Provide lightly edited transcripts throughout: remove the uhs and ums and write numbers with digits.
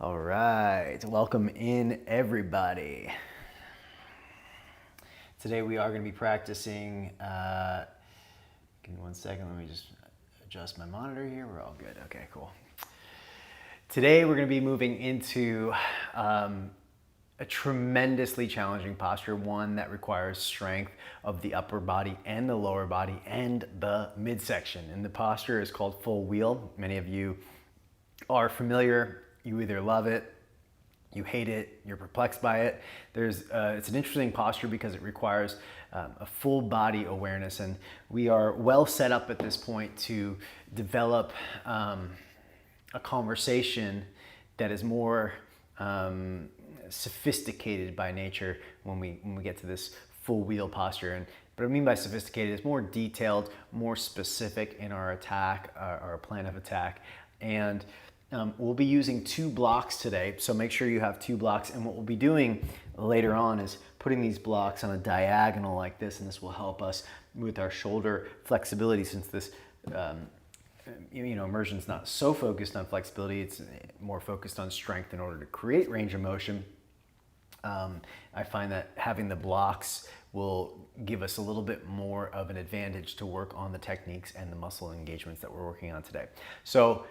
All right, welcome in everybody. Today we are going to be practicing, give me one second, let me just adjust my monitor here. We're all good. Okay, cool. Today we're going to be moving into a tremendously challenging posture, one that requires strength of the upper body and the lower body and the midsection. And the posture is called full wheel. Many of you are familiar. You either love it, you hate it, you're perplexed by it. It's an interesting posture because it requires a full body awareness, and we are well set up at this point to develop a conversation that is more sophisticated by nature when we get to this full wheel posture. And what I mean by sophisticated is more detailed, more specific in our attack, our plan of attack, and we'll be using 2 blocks today, so make sure you have 2 blocks. And what we'll be doing later on is putting these blocks on a diagonal like this, and this will help us with our shoulder flexibility, since this immersion's not so focused on flexibility, it's more focused on strength in order to create range of motion. I find that having the blocks will give us a little bit more of an advantage to work on the techniques and the muscle engagements that we're working on today. So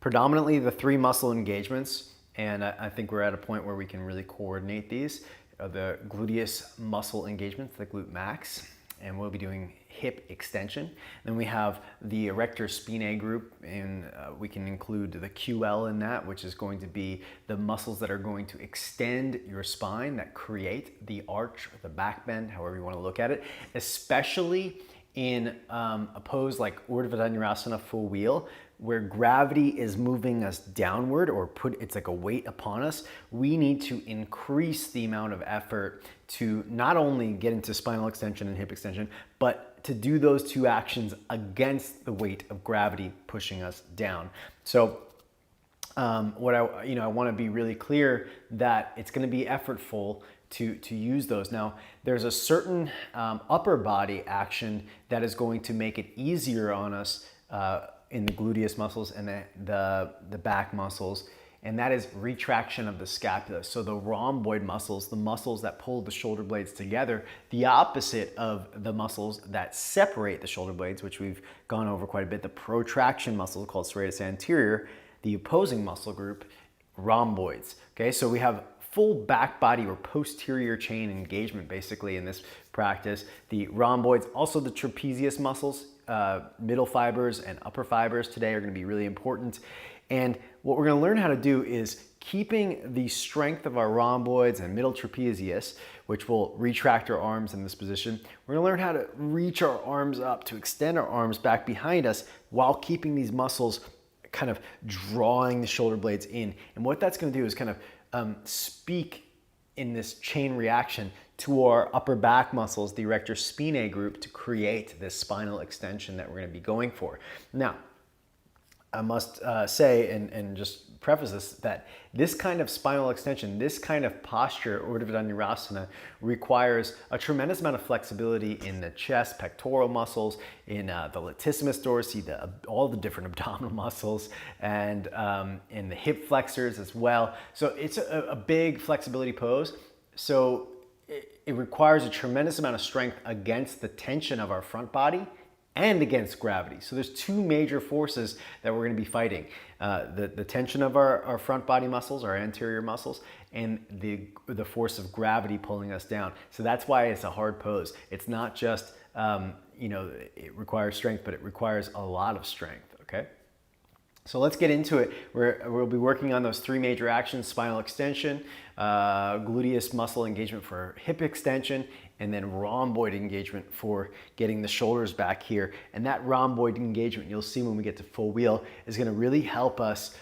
predominantly the 3 muscle engagements, and I think we're at a point where we can really coordinate these, are the gluteus muscle engagements, the glute max, and we'll be doing hip extension. Then we have the erector spinae group, and we can include the QL in that, which is going to be the muscles that are going to extend your spine, that create the arch or the back bend, however you want to look at it, especially in a pose like Urdhva Dhanurasana full wheel, where gravity is moving us downward, or it's like a weight upon us. We need to increase the amount of effort to not only get into spinal extension and hip extension, but to do those 2 actions against the weight of gravity pushing us down. So I want to be really clear that it's going to be effortful to use those. Now, there's a certain upper body action that is going to make it easier on us in the gluteus muscles and the back muscles, and that is retraction of the scapula. So the rhomboid muscles, the muscles that pull the shoulder blades together, the opposite of the muscles that separate the shoulder blades, which we've gone over quite a bit, the protraction muscle called serratus anterior, the opposing muscle group, rhomboids. Okay, so we have full back body or posterior chain engagement basically in this practice. The rhomboids, also the trapezius muscles, middle fibers and upper fibers today are going to be really important. And what we're going to learn how to do is keeping the strength of our rhomboids and middle trapezius, which will retract our arms in this position. We're going to learn how to reach our arms up, to extend our arms back behind us while keeping these muscles kind of drawing the shoulder blades in. And what that's going to do is kind of speak in this chain reaction to our upper back muscles, the erector spinae group, to create this spinal extension that we're going to be going for. Now, I must say, and just preface this, that this kind of spinal extension, this kind of posture, Urdhva Dhanurasana, requires a tremendous amount of flexibility in the chest, pectoral muscles, in the latissimus dorsi, all the different abdominal muscles, and in the hip flexors as well. So it's a big flexibility pose. So it requires a tremendous amount of strength against the tension of our front body and against gravity. So there's 2 major forces that we're going to be fighting. The tension of our front body muscles, our anterior muscles, and the force of gravity pulling us down. So that's why it's a hard pose. It's not just, it requires strength, but it requires a lot of strength, okay? So let's get into it. We'll be working on those 3 major actions: spinal extension, gluteus muscle engagement for hip extension, and then rhomboid engagement for getting the shoulders back here. And that rhomboid engagement, you'll see when we get to full wheel, is going to really help us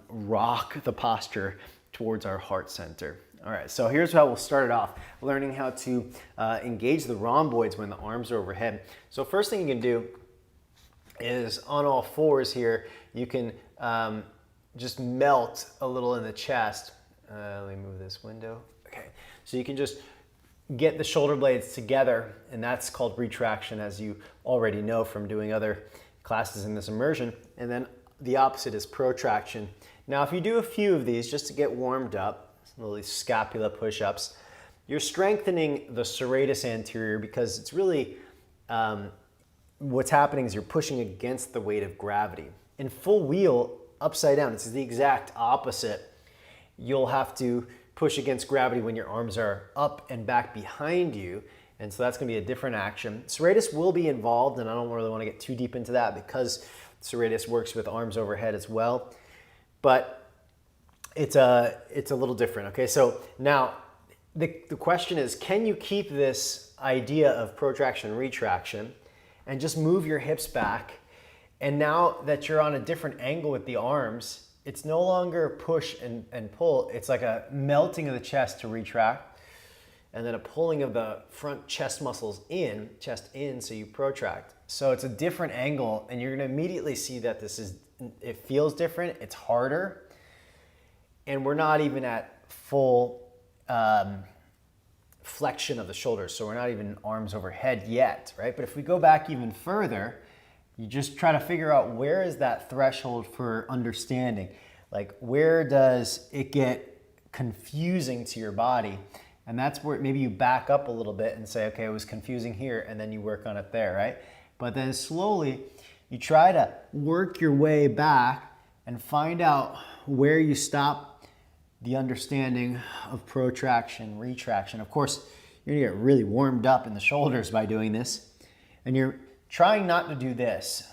rock the posture towards our heart center. All right, so here's how we'll start it off, learning how to engage the rhomboids when the arms are overhead. So first thing you can do is on all fours here, you can just melt a little in the chest. Let me move this window. Okay, so you can just get the shoulder blades together, and that's called retraction, as you already know from doing other classes in this immersion. And then the opposite is protraction. Now, if you do a few of these just to get warmed up, little scapula push-ups, you're strengthening the serratus anterior because it's really, what's happening is you're pushing against the weight of gravity. In full wheel, upside down, it's the exact opposite. You'll have to push against gravity when your arms are up and back behind you, and so that's going to be a different action. Serratus will be involved, and I don't really want to get too deep into that because serratus works with arms overhead as well, but it's a little different. Okay, so now the question is, can you keep this idea of protraction and retraction and just move your hips back? And now that you're on a different angle with the arms, it's no longer push and pull. It's like a melting of the chest to retract, and then a pulling of the front chest muscles in, chest in, so you protract. So it's a different angle, and you're gonna immediately see that it feels different, it's harder, and we're not even at full flexion of the shoulders, so we're not even arms overhead yet, right? But if we go back even further, you just try to figure out where is that threshold for understanding. Like, where does it get confusing to your body? And that's where maybe you back up a little bit and say, okay, it was confusing here, and then you work on it there, right? But then slowly, you try to work your way back and find out where you stop the understanding of protraction, retraction. Of course, you're gonna get really warmed up in the shoulders by doing this, and you're trying not to do this,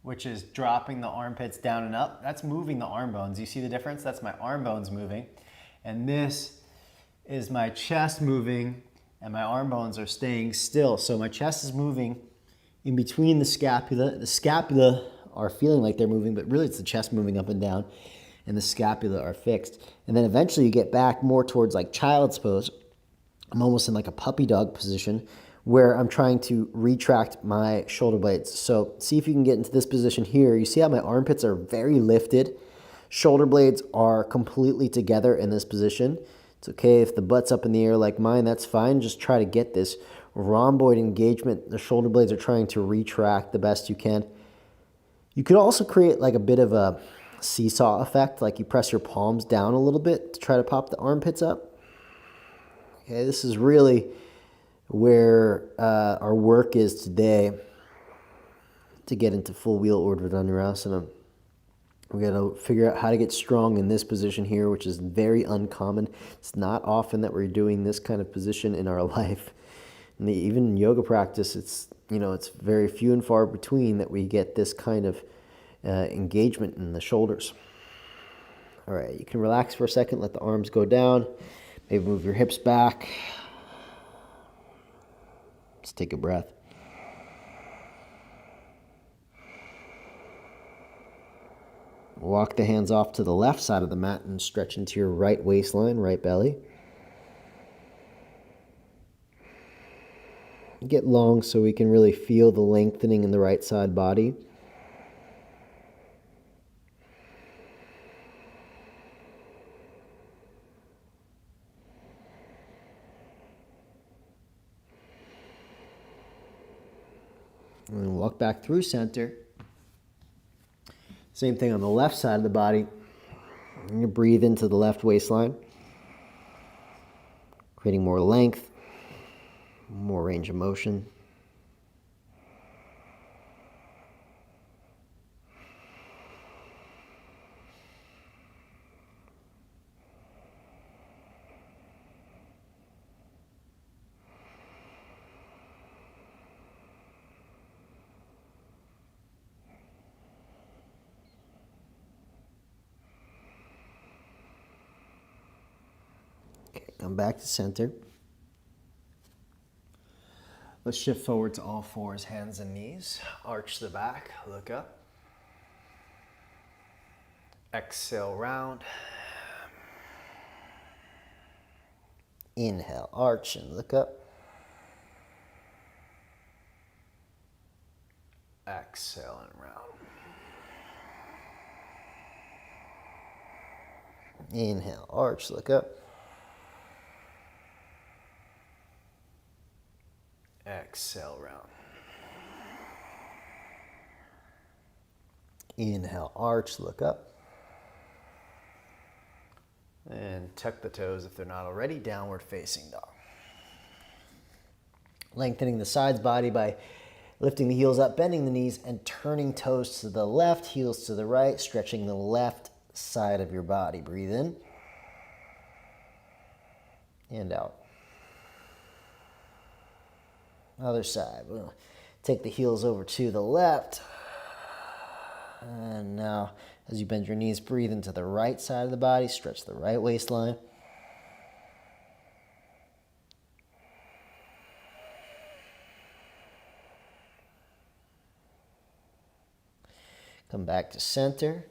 which is dropping the armpits down and up. That's moving the arm bones. You see the difference? That's my arm bones moving. And this is my chest moving, and my arm bones are staying still. So my chest is moving in between the scapula. The scapula are feeling like they're moving, but really it's the chest moving up and down, and the scapula are fixed. And then eventually you get back more towards like child's pose. I'm almost in like a puppy dog position, where I'm trying to retract my shoulder blades. So see if you can get into this position here. You see how my armpits are very lifted. Shoulder blades are completely together in this position. It's okay if the butt's up in the air like mine, that's fine. Just try to get this rhomboid engagement. The shoulder blades are trying to retract the best you can. You could also create like a bit of a seesaw effect, like you press your palms down a little bit to try to pop the armpits up. Okay, this is really where our work is today to get into full wheel Urdhva Dhanurasana. We got to figure out how to get strong in this position here, which is very uncommon. It's not often that we're doing this kind of position in our life. And even in yoga practice, it's very few and far between that we get this kind of engagement in the shoulders. All right, you can relax for a second, let the arms go down, maybe move your hips back. Let's take a breath. Walk the hands off to the left side of the mat and stretch into your right waistline, right belly. Get long so we can really feel the lengthening in the right side body. And then walk back through center. Same thing on the left side of the body. And you breathe into the left waistline, creating more length, more range of motion. Come back to center. Let's shift forward to all fours, hands and knees. Arch the back, look up. Exhale, round. Inhale, arch and look up. Exhale and round. Inhale, arch, look up. Exhale, round. Inhale, arch, look up. And tuck the toes if they're not already, downward facing dog. Lengthening the sides body by lifting the heels up, bending the knees, and turning toes to the left, heels to the right, stretching the left side of your body. Breathe in and out. Other side. We'll take the heels over to the left. And now, as you bend your knees, breathe into the right side of the body, stretch the right waistline. Come back to center.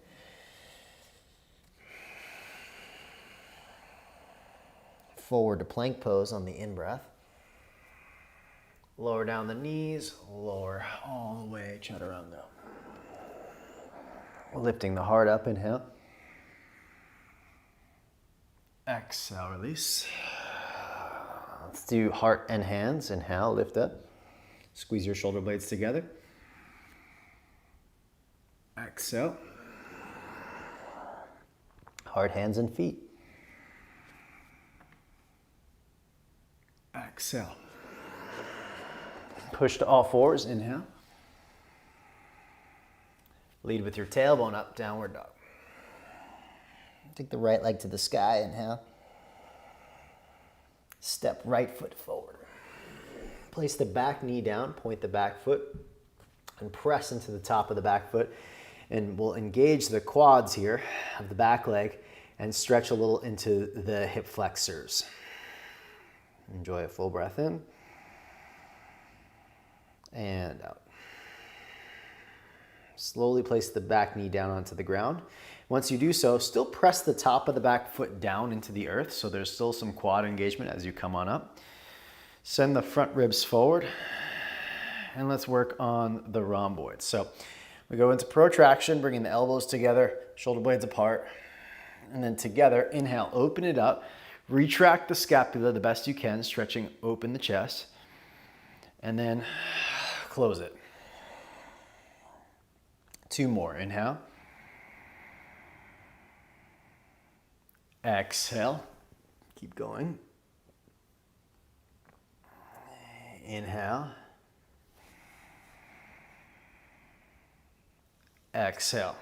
Forward to plank pose on the in-breath. Lower down the knees, lower all the way, chaturanga. Lifting the heart up, inhale. Exhale, release. Let's do heart and hands. Inhale, lift up. Squeeze your shoulder blades together. Exhale. Heart, hands, and feet. Exhale. Push to all fours, inhale. Lead with your tailbone up, downward dog. Take the right leg to the sky, inhale. Step right foot forward. Place the back knee down, point the back foot, and press into the top of the back foot. And we'll engage the quads here of the back leg and stretch a little into the hip flexors. Enjoy a full breath in and out. Slowly place the back knee down onto the ground. Once you do so, still press the top of the back foot down into the earth, so there's still some quad engagement as you come on up. Send the front ribs forward, and let's work on the rhomboids. So we go into protraction, bringing the elbows together, shoulder blades apart, and then together, inhale, open it up, retract the scapula the best you can, stretching open the chest, and then close it. Two more, inhale. Exhale, keep going. Inhale. Exhale.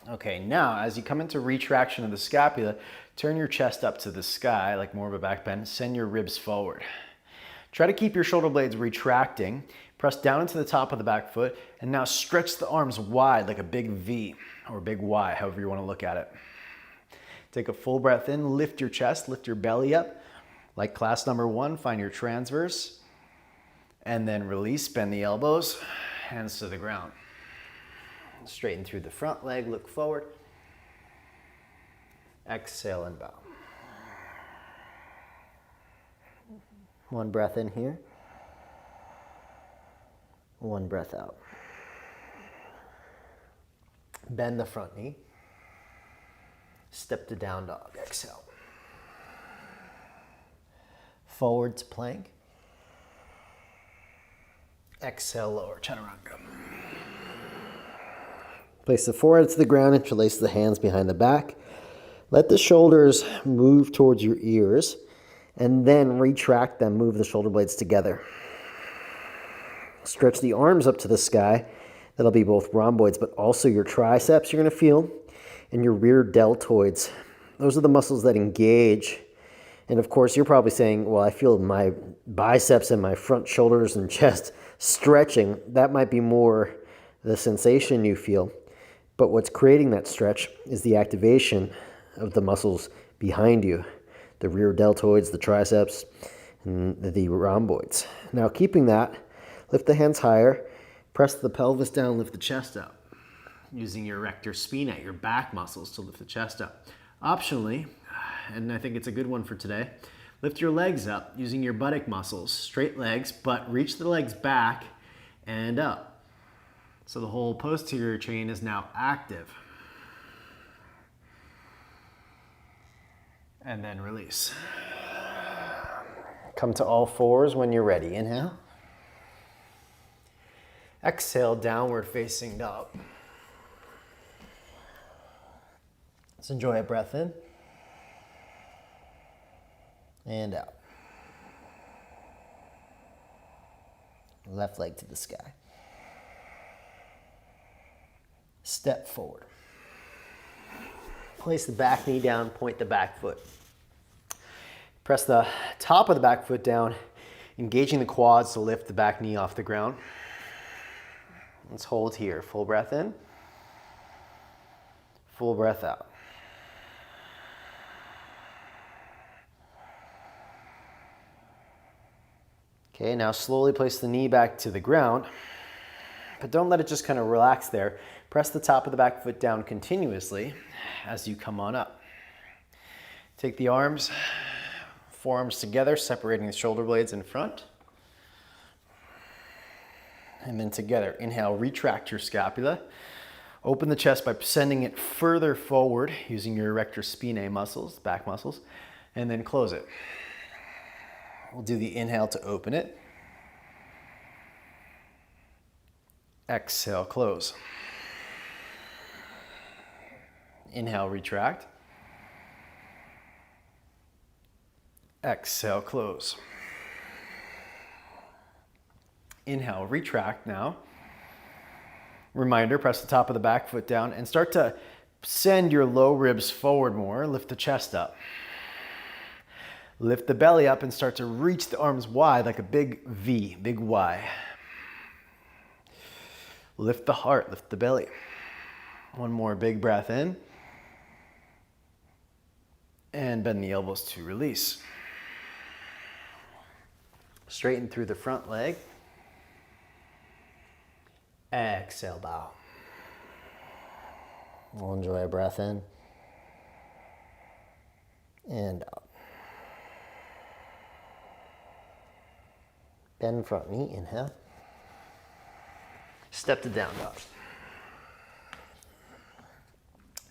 Okay, now as you come into retraction of the scapula, turn your chest up to the sky like more of a back bend. Send your ribs forward. Try to keep your shoulder blades retracting. Press down into the top of the back foot, and now stretch the arms wide like a big V or a big Y, however you want to look at it. Take a full breath in, lift your chest, lift your belly up. Like class number one, find your transverse, and then release, bend the elbows, hands to the ground. Straighten through the front leg, look forward. Exhale and bow. One breath in here. One breath out. Bend the front knee. Step to down dog. Exhale. Forward to plank. Exhale, lower chaturanga. Place the forehead to the ground, interlace the hands behind the back. Let the shoulders move towards your ears, and then retract them, move the shoulder blades together. Stretch the arms up to the sky. That'll be both rhomboids, but also your triceps you're going to feel, and your rear deltoids. Those are the muscles that engage. And of course, you're probably saying, well, I feel my biceps and my front shoulders and chest stretching. That might be more the sensation you feel. But what's creating that stretch is the activation of the muscles behind you, the rear deltoids, the triceps, and the rhomboids. Now, keeping that, lift the hands higher, press the pelvis down, lift the chest up, using your rector spinae, your back muscles to lift the chest up. Optionally, and I think it's a good one for today, lift your legs up using your buttock muscles, straight legs, but reach the legs back and up. So the whole posterior chain is now active. And then release. Come to all fours when you're ready. Inhale. Exhale, downward facing dog. Let's enjoy a breath in and out. Left leg to the sky. Step forward. Place the back knee down, point the back foot. Press the top of the back foot down, engaging the quads to lift the back knee off the ground. Let's hold here. Full breath in. Full breath out. Okay, now slowly place the knee back to the ground, but don't let it just kind of relax there. Press the top of the back foot down continuously as you come on up. Take the arms, forearms together, separating the shoulder blades in front. And then together, inhale, retract your scapula. Open the chest by sending it further forward using your erector spinae muscles, back muscles, and then close it. We'll do the inhale to open it. Exhale, close. Inhale, retract. Exhale, close. Inhale, retract now. Reminder, press the top of the back foot down and start to send your low ribs forward more. Lift the chest up. Lift the belly up and start to reach the arms wide like a big V, big Y. Lift the heart, lift the belly. One more big breath in. And bend the elbows to release. Straighten through the front leg. Exhale, bow. We'll enjoy a breath in and out. Bend front knee, inhale. Step to down dog.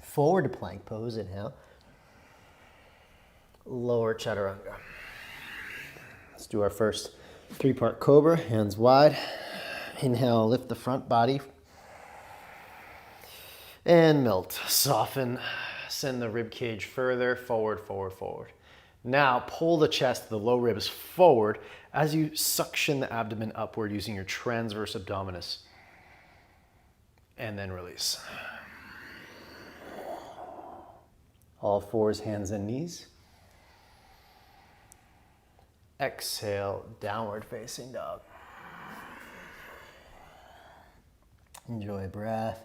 Forward to plank pose, inhale. Lower chaturanga. Let's do our first three-part cobra, hands wide. Inhale, lift the front body. And melt, soften, send the rib cage further, forward, forward, forward. Now pull the chest, the low ribs forward as you suction the abdomen upward using your transverse abdominis. And then release. All fours, hands and knees. Exhale, downward facing dog. Enjoy breath.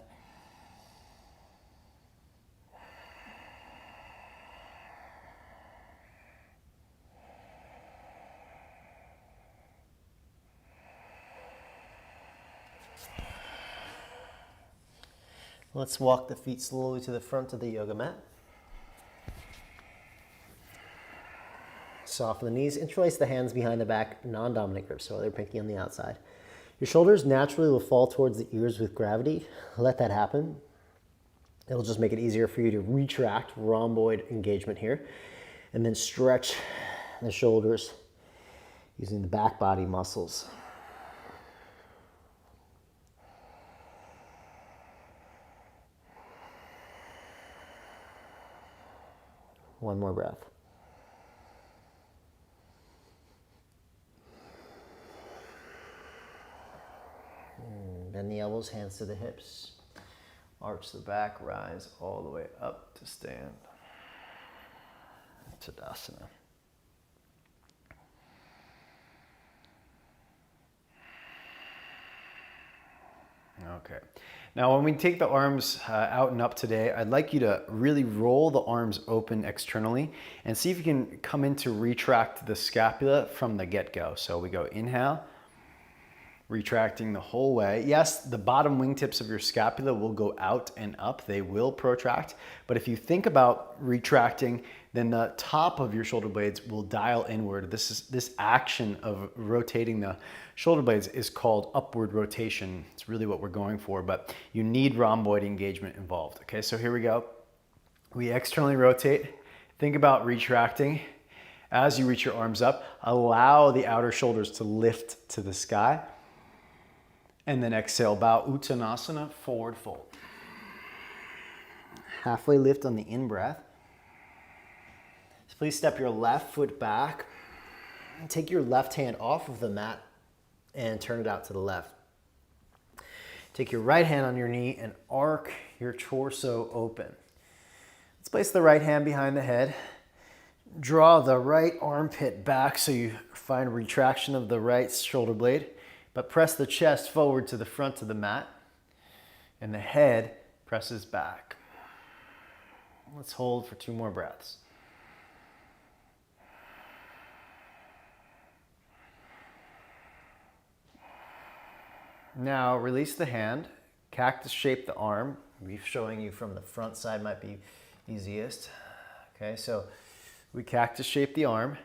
Let's walk the feet slowly to the front of the yoga mat. Soften the knees, interlace the hands behind the back, non-dominant grip, so other pinky on the outside. Your shoulders naturally will fall towards the ears with gravity. Let that happen. It'll just make it easier for you to retract, rhomboid engagement here, and then stretch the shoulders using the back body muscles. One more breath. Bend the elbows, hands to the hips. Arch the back, rise all the way up to stand. Tadasana. Okay. Now when we take the arms out and up today, I'd like you to really roll the arms open externally and see if you can come in to retract the scapula from the get-go. So we go inhale, retracting the whole way. Yes, the bottom wingtips of your scapula will go out and up. They will protract. But if you think about retracting, then the top of your shoulder blades will dial inward. This action of rotating the shoulder blades is called upward rotation. It's really what we're going for, but you need rhomboid engagement involved. Okay, so here we go. We externally rotate. Think about retracting. As you reach your arms up, allow the outer shoulders to lift to the sky. And then exhale, bow, Uttanasana, forward fold. Halfway lift on the in-breath. So please step your left foot back. Take your left hand off of the mat and turn it out to the left. Take your right hand on your knee and arc your torso open. Let's place the right hand behind the head. Draw the right armpit back so you find retraction of the right shoulder blade, but press the chest forward to the front of the mat and the head presses back. Let's hold for 2 more breaths. Now release the hand, cactus shape the arm. We're showing you from the front side might be easiest. Okay, so we cactus shape the arm,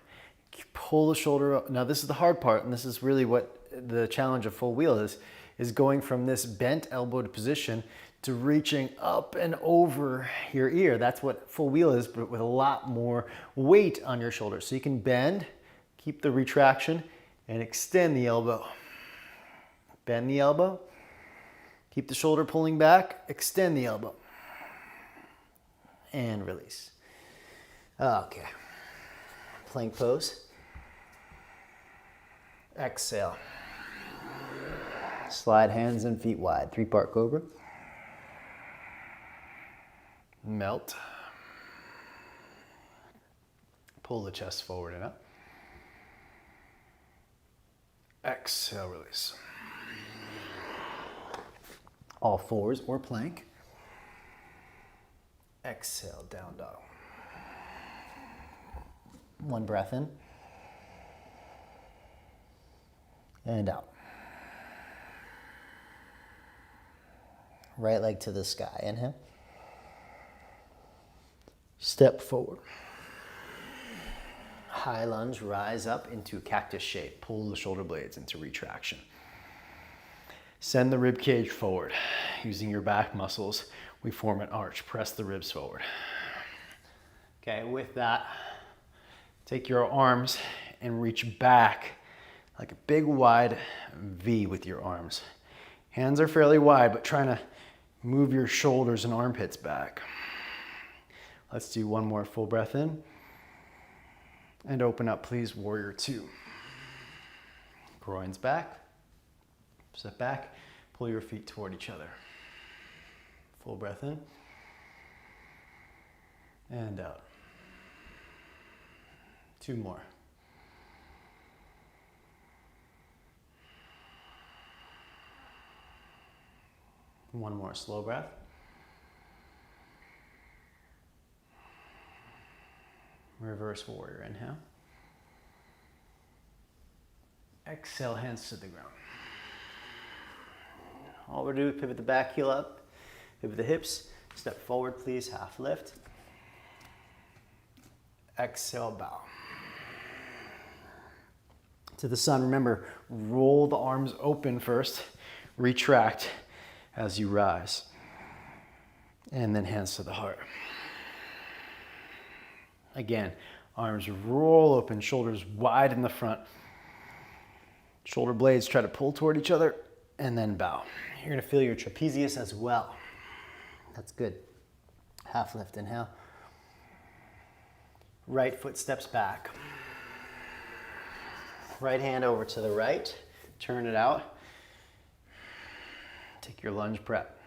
pull the shoulder up. Now this is the hard part, and this is really what the challenge of full wheel is going from this bent elbowed position to reaching up and over your ear. That's what full wheel is, but with a lot more weight on your shoulders. So you can bend, keep the retraction, and extend the elbow. Bend the elbow, keep the shoulder pulling back, extend the elbow, and release. Okay, plank pose. Exhale. Slide hands and feet wide, 3-part cobra. Melt. Pull the chest forward and up. Exhale, release. All fours or plank. Exhale, down dog. 1 breath in. And out. Right leg to the sky. Inhale. Step forward. High lunge, rise up into cactus shape. Pull the shoulder blades into retraction. Send the rib cage forward. Using your back muscles, we form an arch. Press the ribs forward. Okay, with that, take your arms and reach back like a big wide V with your arms. Hands are fairly wide, but trying to move your shoulders and armpits back. Let's do 1 more full breath in. And open up, please, warrior 2. Groins back. Step back, pull your feet toward each other. Full breath in. And out. 2 more. One more slow breath. Reverse warrior, inhale. Exhale, hands to the ground. All we're doing is pivot the back heel up, pivot the hips, step forward please, half lift. Exhale, bow. To the sun, remember, roll the arms open first, retract as you rise, and then hands to the heart. Again, arms roll open, shoulders wide in the front. Shoulder blades try to pull toward each other, and then bow. You're gonna feel your trapezius as well. That's good. Half lift, inhale. Right foot steps back. Right hand over to the right, turn it out. Take your lunge prep.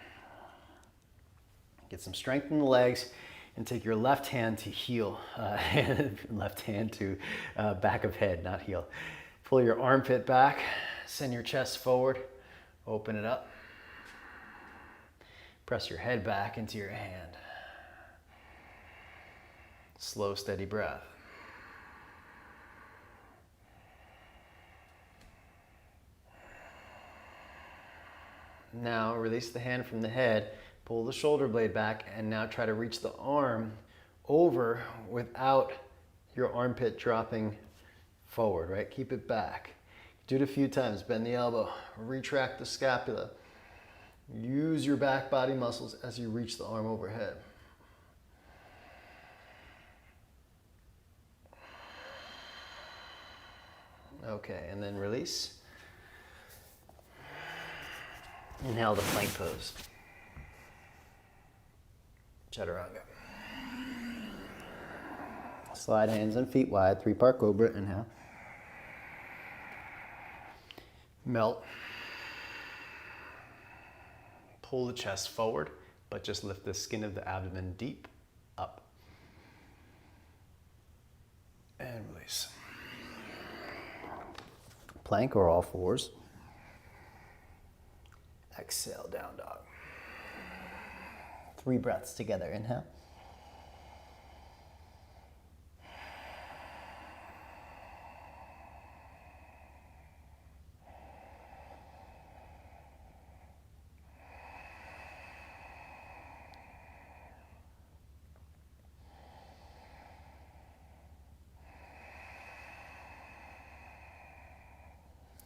Get some strength in the legs and take your left hand to heel, left hand to back of head, not heel. Pull your armpit back, send your chest forward, open it up. Press your head back into your hand. Slow, steady breath. Now release the hand from the head, pull the shoulder blade back, and now try to reach the arm over without your armpit dropping forward, right? Keep it back. Do it a few times. Bend the elbow, retract the scapula. Use your back body muscles as you reach the arm overhead. Okay, and then release. Inhale to plank pose. Chaturanga. Slide hands and feet wide, three-part cobra, inhale. Melt. Pull the chest forward, but just lift the skin of the abdomen deep up. And release. Plank or all fours. Exhale, down dog. 3 breaths together, inhale.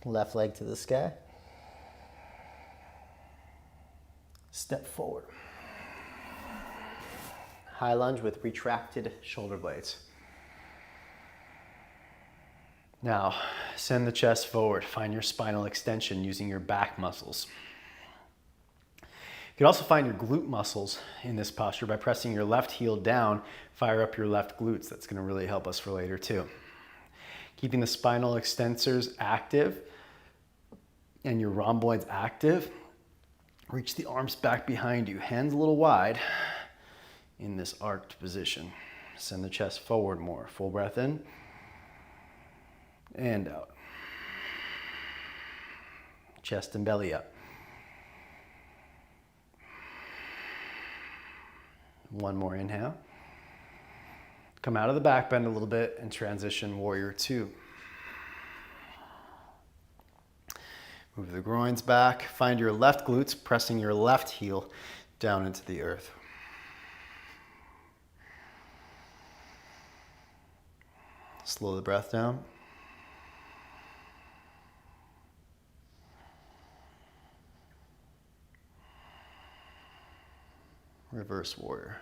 Left leg to the sky. Step forward. High lunge with retracted shoulder blades. Now, send the chest forward. Find your spinal extension using your back muscles. You can also find your glute muscles in this posture by pressing your left heel down. Fire up your left glutes. That's going to really help us for later too. Keeping the spinal extensors active and your rhomboids active. Reach the arms back behind you, hands a little wide in this arched position. Send the chest forward more. Full breath in and out. Chest and belly up. One more inhale. Come out of the back bend a little bit and transition warrior 2. Move the groins back. Find your left glutes, pressing your left heel down into the earth. Slow the breath down. Reverse warrior.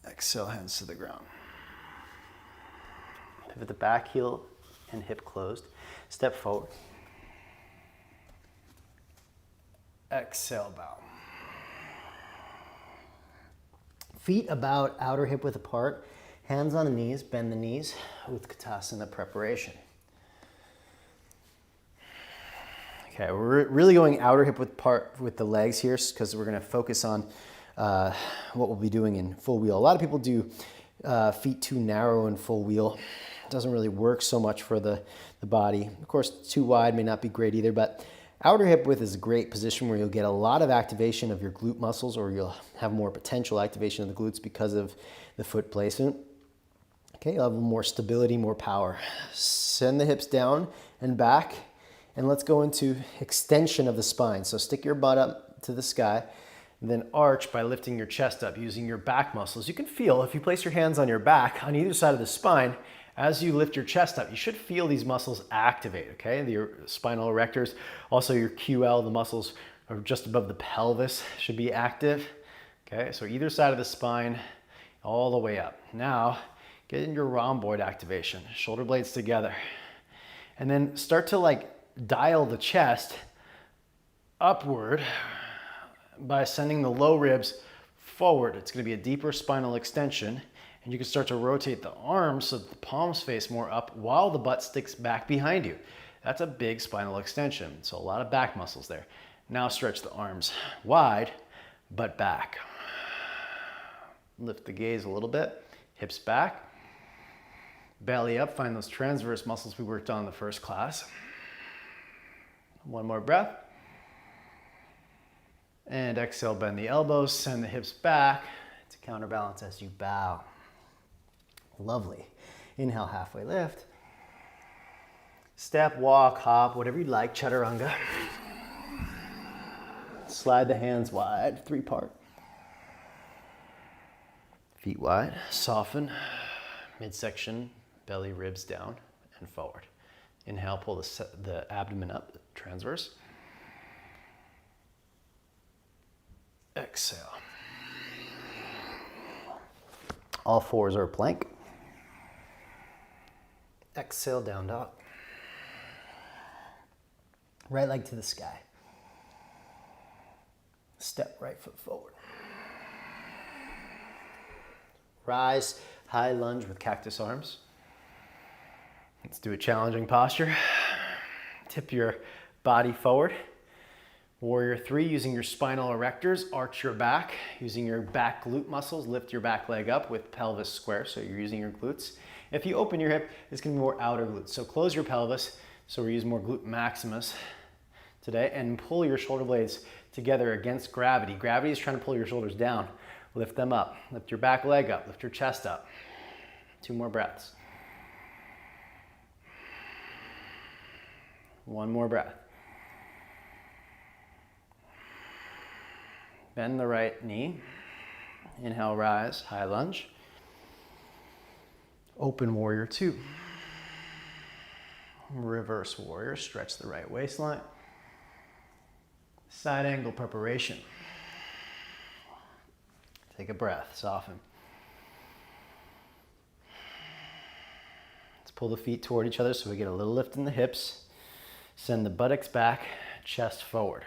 Exhale, hands to the ground. Pivot the back heel and hip closed. Step forward. Exhale, bow. Feet about, outer hip width apart. Hands on the knees, bend the knees with Utkatasana preparation. Okay, we're really going outer hip width apart with the legs here because we're going to focus on what we'll be doing in full wheel. A lot of people do feet too narrow in full wheel. It doesn't really work so much for the body. Of course, too wide may not be great either, but outer hip width is a great position where you'll get a lot of activation of your glute muscles, or you'll have more potential activation of the glutes because of the foot placement. Okay, you'll have more stability, more power. Send the hips down and back, and let's go into extension of the spine. So stick your butt up to the sky, and then arch by lifting your chest up using your back muscles. You can feel, if you place your hands on your back on either side of the spine, as you lift your chest up, you should feel these muscles activate, okay? Your spinal erectors, also your QL, the muscles are just above the pelvis should be active, okay? So either side of the spine, all the way up. Now, get in your rhomboid activation, shoulder blades together. And then start to dial the chest upward by sending the low ribs forward. It's gonna be a deeper spinal extension. And you can start to rotate the arms so that the palms face more up while the butt sticks back behind you. That's a big spinal extension. So a lot of back muscles there. Now stretch the arms wide, but back. Lift the gaze a little bit, hips back. Belly up, find those transverse muscles we worked on in the first class. One more breath. And exhale, bend the elbows, send the hips back to counterbalance as you bow. Lovely. Inhale, halfway lift. Step, walk, hop, whatever you like, chaturanga. Slide the hands wide, 3-part. Feet wide, soften, midsection, belly, ribs down and forward. Inhale, pull the abdomen up, transverse. Exhale. All fours are plank. Exhale, down dog. Right leg to the sky. Step right foot forward. Rise, high lunge with cactus arms. Let's do a challenging posture. Tip your body forward. Warrior 3, using your spinal erectors, arch your back. Using your back glute muscles, lift your back leg up with pelvis square, so you're using your glutes. If you open your hip, it's gonna be more outer glutes. So close your pelvis, so we're using more glute maximus today, and pull your shoulder blades together against gravity. Gravity is trying to pull your shoulders down. Lift them up. Lift your back leg up. Lift your chest up. 2 more breaths. 1 more breath. Bend the right knee. Inhale, rise, high lunge. Open warrior 2. Reverse warrior, stretch the right waistline. Side angle preparation. Take a breath, soften. Let's pull the feet toward each other so we get a little lift in the hips. Send the buttocks back, chest forward.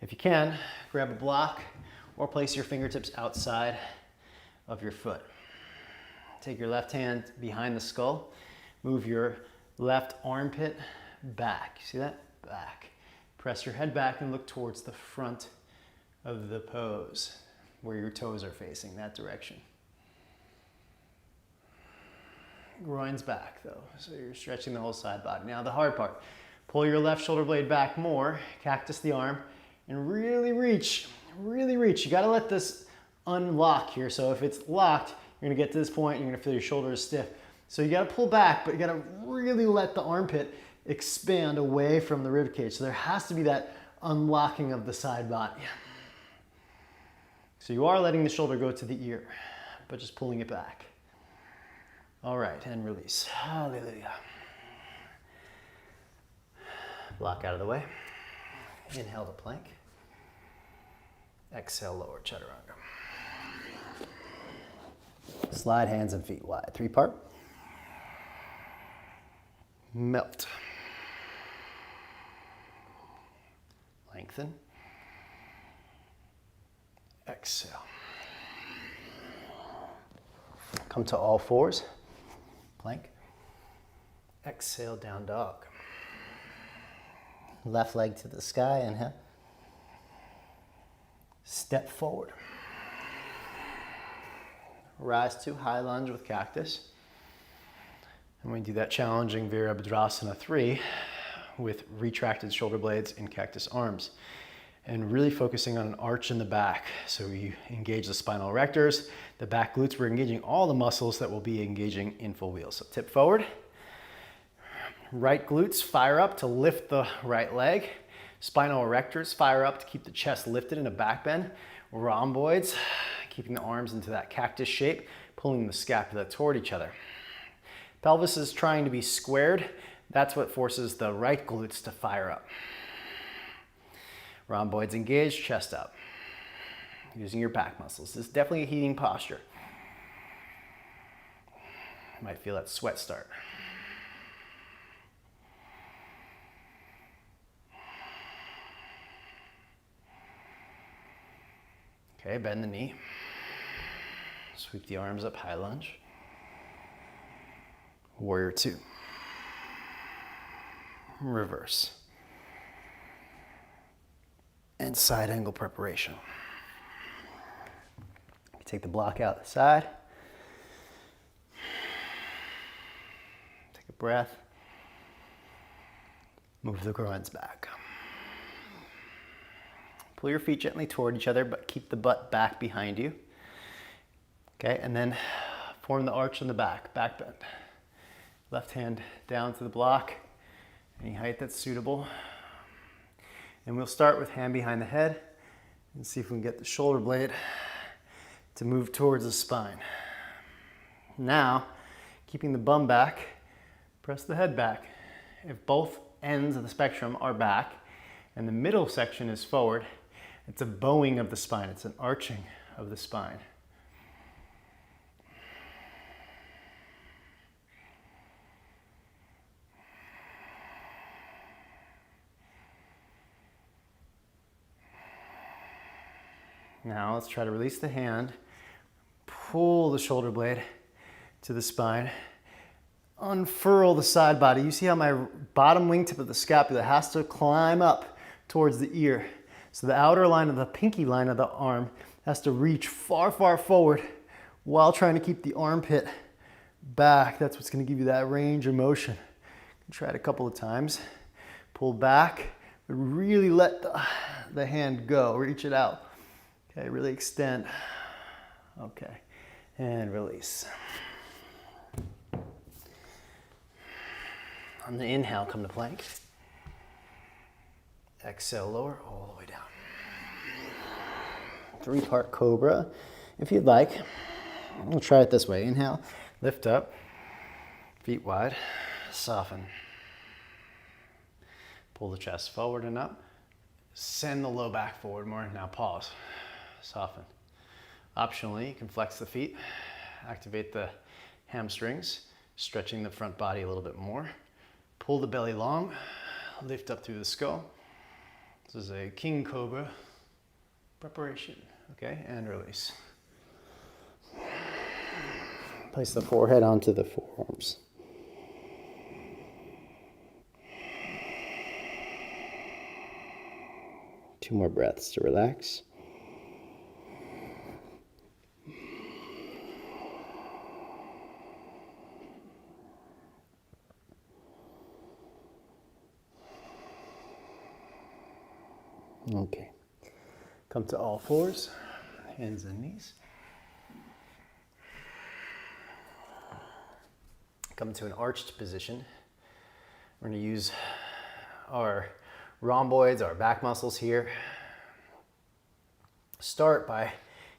If you can, grab a block or place your fingertips outside of your foot. Take your left hand behind the skull. Move your left armpit back. You see that? Back. Press your head back and look towards the front of the pose, where your toes are facing, that direction. Groins back though, so you're stretching the whole side body. Now the hard part, pull your left shoulder blade back more, cactus the arm, and really reach, really reach. You gotta let this unlock here, so if it's locked, you're gonna get to this point, you're gonna feel your shoulders stiff. So you gotta pull back, but you gotta really let the armpit expand away from the rib cage. So there has to be that unlocking of the side body. So you are letting the shoulder go to the ear, but just pulling it back. All right, and release. Hallelujah. Block out of the way. Inhale to plank. Exhale, lower chaturanga. Slide hands and feet wide. 3 part. Melt. Lengthen. Exhale. Come to all fours. Plank. Exhale, down dog. Left leg to the sky, inhale. Step forward. Rise to high lunge with cactus. And we do that challenging Virabhadrasana 3 with retracted shoulder blades and cactus arms. And really focusing on an arch in the back. So we engage the spinal erectors, the back glutes. We're engaging all the muscles that will be engaging in full wheel. So tip forward. Right glutes fire up to lift the right leg. Spinal erectors fire up to keep the chest lifted in a back bend. Rhomboids, keeping the arms into that cactus shape, pulling the scapula toward each other. Pelvis is trying to be squared. That's what forces the right glutes to fire up. Rhomboids engaged, chest up. Using your back muscles. This is definitely a heating posture. You might feel that sweat start. Okay, bend the knee. Sweep the arms up, high lunge. Warrior 2. Reverse. And side angle preparation. Take the block out the side. Take a breath. Move the groins back. Pull your feet gently toward each other, but keep the butt back behind you. Okay, and then form the arch in the back, back bend. Left hand down to the block, any height that's suitable. And we'll start with hand behind the head and see if we can get the shoulder blade to move towards the spine. Now, keeping the bum back, press the head back. If both ends of the spectrum are back and the middle section is forward, it's a bowing of the spine. It's an arching of the spine. Now let's try to release the hand, pull the shoulder blade to the spine, unfurl the side body. You see how my bottom wingtip of the scapula has to climb up towards the ear. So the outer line of the pinky line of the arm has to reach far, far forward while trying to keep the armpit back. That's what's going to give you that range of motion. Try it a couple of times. Pull back, but really let the hand go. Reach it out. Okay, really extend. Okay, and release. On the inhale, come to plank. Exhale, lower all the way down. 3-part cobra, if you'd like. We'll try it this way. Inhale, lift up, feet wide, soften. Pull the chest forward and up. Send the low back forward more. Now pause, soften. Optionally, you can flex the feet, activate the hamstrings, stretching the front body a little bit more. Pull the belly long, lift up through the skull. This is a king cobra preparation, okay? And release. Place the forehead onto the forearms. Two more breaths to relax. Okay, come to all fours, hands and knees. Come to an arched position. We're going to use our rhomboids, our back muscles here. Start by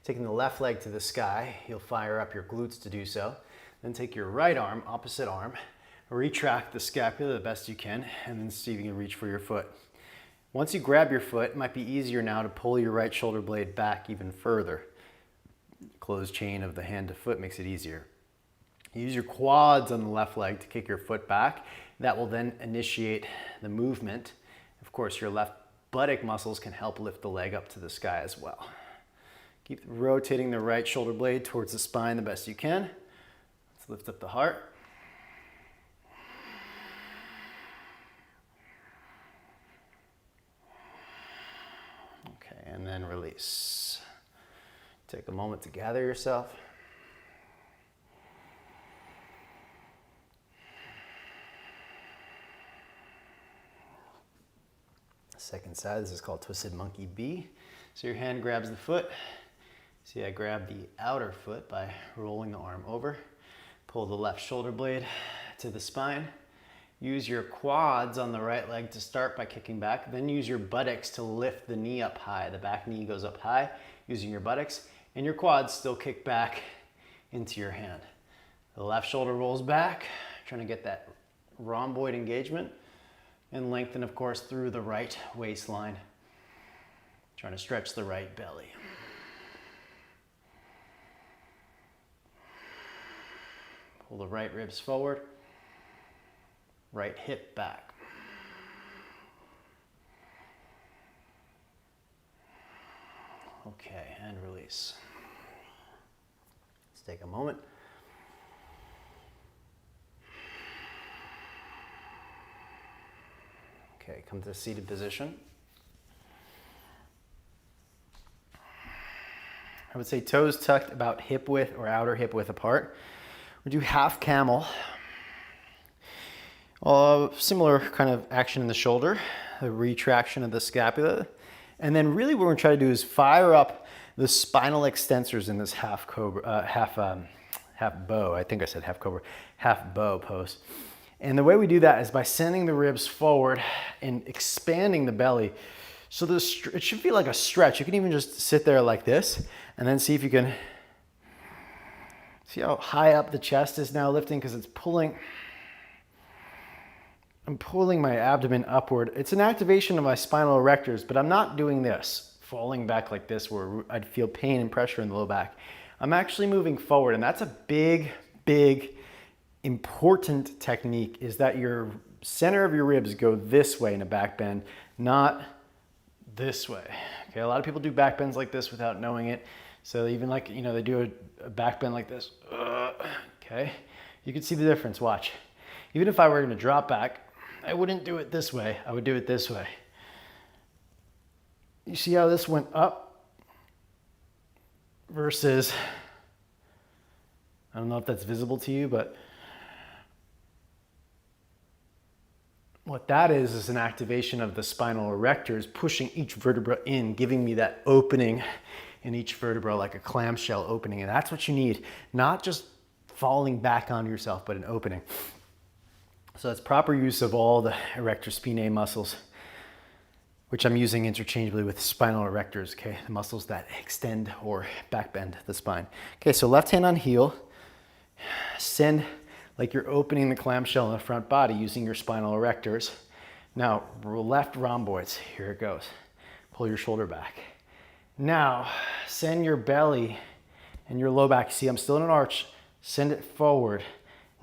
taking the left leg to the sky. You'll fire up your glutes to do so. Then take your right arm, opposite arm, retract the scapula the best you can, and then see if you can reach for your foot. Once you grab your foot, it might be easier now to pull your right shoulder blade back even further. Closed chain of the hand to foot makes it easier. Use your quads on the left leg to kick your foot back. That will then initiate the movement. Of course, your left buttock muscles can help lift the leg up to the sky as well. Keep rotating the right shoulder blade towards the spine the best you can. Let's lift up the heart. Okay, and then release. Take a moment to gather yourself. Second side, this is called Twisted Monkey B. So your hand grabs the foot. See, I grab the outer foot by rolling the arm over. Pull the left shoulder blade to the spine. Use your quads on the right leg to start by kicking back. Then use your buttocks to lift the knee up high. The back knee goes up high using your buttocks. And your quads still kick back into your hand. The left shoulder rolls back, trying to get that rhomboid engagement. And lengthen, of course, through the right waistline. Trying to stretch the right belly. Pull the right ribs forward. Right hip back. Okay, and release. Let's take a moment. Okay, come to a seated position. I would say toes tucked about hip width or outer hip width apart. We do half camel. Similar kind of action in the shoulder, the retraction of the scapula. And then really what we're gonna try to do is fire up the spinal extensors in this half cobra, half bow. I think I said half cobra, half bow pose. And the way we do that is by sending the ribs forward and expanding the belly. So it should feel like a stretch. You can even just sit there like this and then see if you can, see how high up the chest is now lifting because it's pulling. I'm pulling my abdomen upward. It's an activation of my spinal erectors, but I'm not doing this, falling back like this where I'd feel pain and pressure in the low back. I'm actually moving forward, and that's a big, big, important technique, is that your center of your ribs go this way in a back bend, not this way. Okay, a lot of people do back bends like this without knowing it. So even like, you know, they do a back bend like this. Okay, you can see the difference, watch. Even if I were gonna drop back, I wouldn't do it this way, I would do it this way. You see how this went up versus, I don't know if that's visible to you, but what that is an activation of the spinal erectors, pushing each vertebra in, giving me that opening in each vertebra, like a clamshell opening. And that's what you need, not just falling back on yourself, but an opening. So it's proper use of all the erector spinae muscles, which I'm using interchangeably with spinal erectors, okay? The muscles that extend or back bend the spine. Okay, so left hand on heel, send like you're opening the clamshell in the front body using your spinal erectors. Now, left rhomboids, here it goes. Pull your shoulder back. Now, send your belly and your low back. See, I'm still in an arch. Send it forward.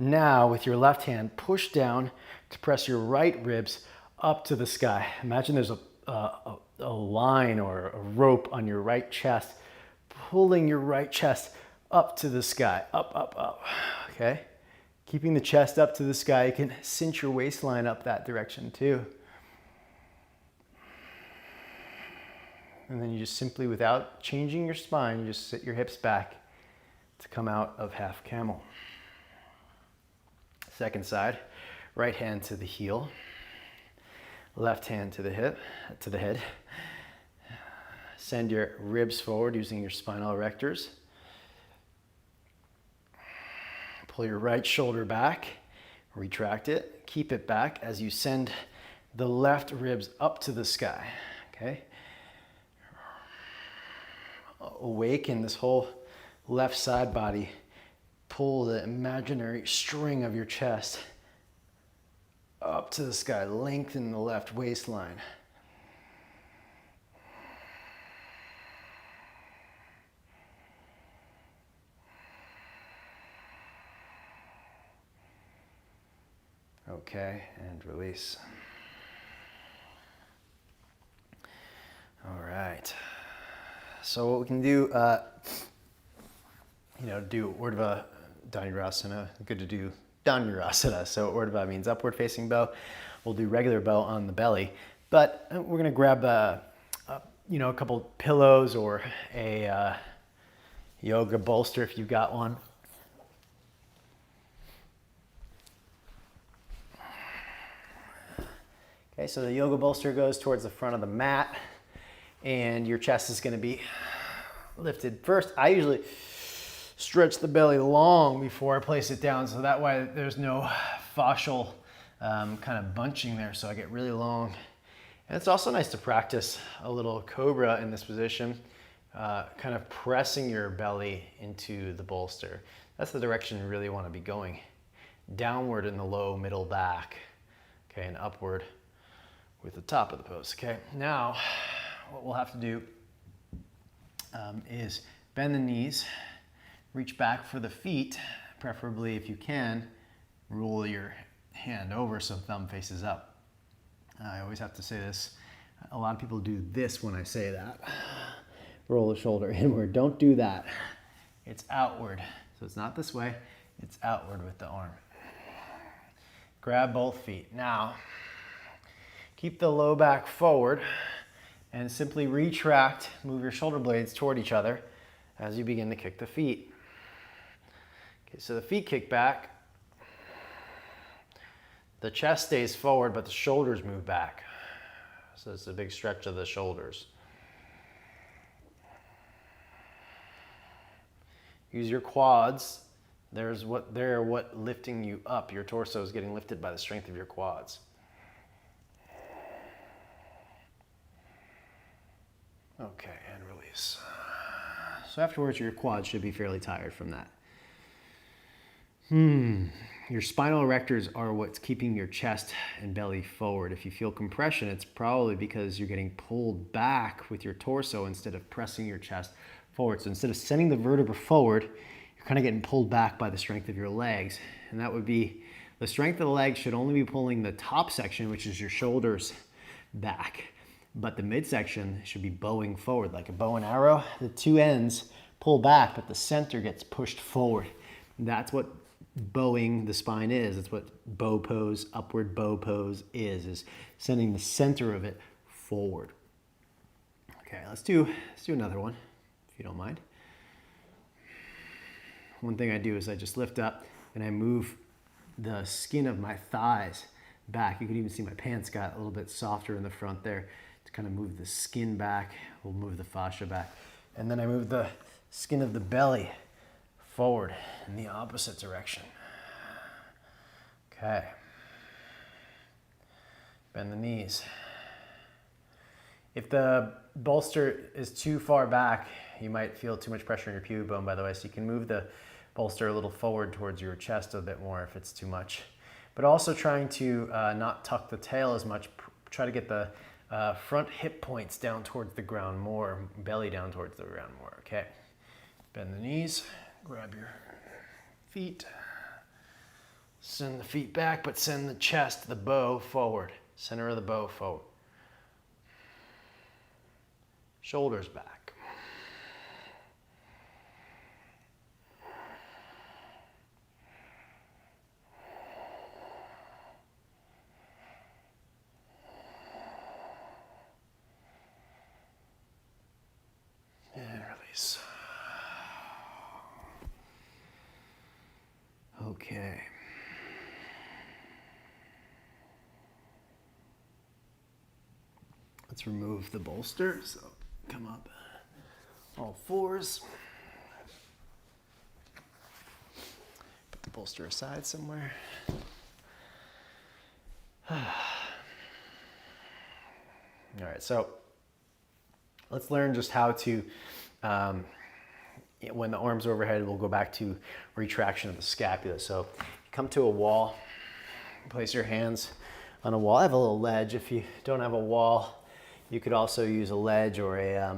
Now, with your left hand, push down to press your right ribs up to the sky. Imagine there's a line or a rope on your right chest, pulling your right chest up to the sky, up, up, up, okay? Keeping the chest up to the sky, you can cinch your waistline up that direction too. And then you just simply, without changing your spine, you just sit your hips back to come out of half camel. Second side, right hand to the heel, left hand to the hip, to the head. Send your ribs forward using your spinal erectors. Pull your right shoulder back, retract it, keep it back as you send the left ribs up to the sky, okay? Awaken this whole left side body. Pull the imaginary string of your chest up to the sky. Lengthen the left waistline. Okay, and release. All right. So what we can do, do Urdhva Dhanurasana. Good to do Dhanurasana. So Urdhva means upward facing bow. We'll do regular bow on the belly, but we're gonna grab a couple pillows or a yoga bolster if you've got one. Okay, so the yoga bolster goes towards the front of the mat and your chest is gonna be lifted first. I usually stretch the belly long before I place it down, so that way there's no fascial kind of bunching there, so I get really long. And it's also nice to practice a little cobra in this position, kind of pressing your belly into the bolster. That's the direction you really want to be going. Downward in the low middle back, okay, and upward with the top of the pose, okay? Now, what we'll have to do is bend the knees, reach back for the feet, preferably if you can, roll your hand over so thumb faces up. I always have to say this. A lot of people do this when I say that. Roll the shoulder inward. Don't do that. It's outward. So it's not this way, it's outward with the arm. Grab both feet. Now, keep the low back forward and simply retract, move your shoulder blades toward each other as you begin to kick the feet. Okay, so the feet kick back. The chest stays forward, but the shoulders move back. So it's a big stretch of the shoulders. Use your quads. They're what lifting you up. Your torso is getting lifted by the strength of your quads. Okay, and release. So afterwards, your quads should be fairly tired from that. Your spinal erectors are what's keeping your chest and belly forward. If you feel compression, it's probably because you're getting pulled back with your torso instead of pressing your chest forward. So instead of sending the vertebra forward, you're kind of getting pulled back by the strength of your legs. And that would be, the strength of the legs should only be pulling the top section, which is your shoulders, back. but the midsection should be bowing forward like a bow and arrow. The two ends pull back, but the center gets pushed forward. That's what bowing the spine is. It's what bow pose, upward bow pose is sending the center of it forward. Okay, let's do another one, if you don't mind. One thing I do is I just lift up and I move the skin of my thighs back. You can even see my pants got a little bit softer in the front there to kind of move the skin back. We'll move the fascia back. And then I move the skin of the belly forward in the opposite direction. Okay. Bend the knees. If the bolster is too far back, you might feel too much pressure in your pubic bone, by the way, so you can move the bolster a little forward towards your chest a bit more if it's too much. But also trying to not tuck the tail as much. Try to get the front hip points down towards the ground more, belly down towards the ground more. Okay. Bend the knees, grab your feet, send the feet back, but send the chest, the bow forward, center of the bow forward. Shoulders back. And release. Okay. Let's remove the bolster. So come up all fours. Put the bolster aside somewhere. All right, so let's learn just how to, when the arms are overhead, we'll go back to retraction of the scapula. So come to a wall, place your hands on a wall. I have a little ledge. If you don't have a wall, you could also use a ledge or a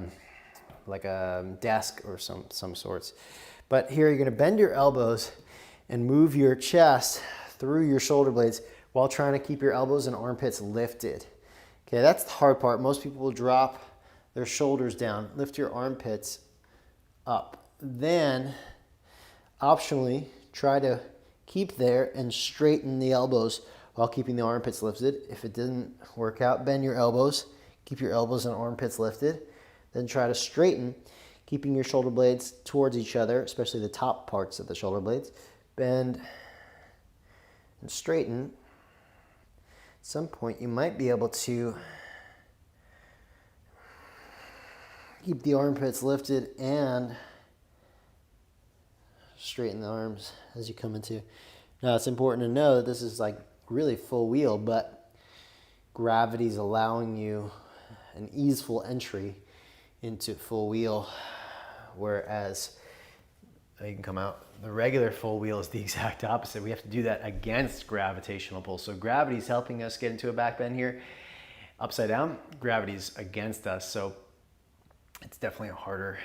like a desk or some sorts. But here you're going to bend your elbows and move your chest through your shoulder blades while trying to keep your elbows and armpits lifted. Okay, that's the hard part. Most people will drop their shoulders down, lift your armpits up. Then, optionally, try to keep there and straighten the elbows while keeping the armpits lifted. If it didn't work out, bend your elbows. Keep your elbows and armpits lifted. Then try to straighten, keeping your shoulder blades towards each other, especially the top parts of the shoulder blades. Bend and straighten. At some point, you might be able to keep the armpits lifted and straighten the arms as you come into. Now, it's important to know that this is like really full wheel, but gravity's allowing you an easeful entry into full wheel, whereas you can come out. The regular full wheel is the exact opposite. We have to do that against gravitational pull. So gravity's helping us get into a back bend here. Upside down, gravity's against us. So it's definitely a harder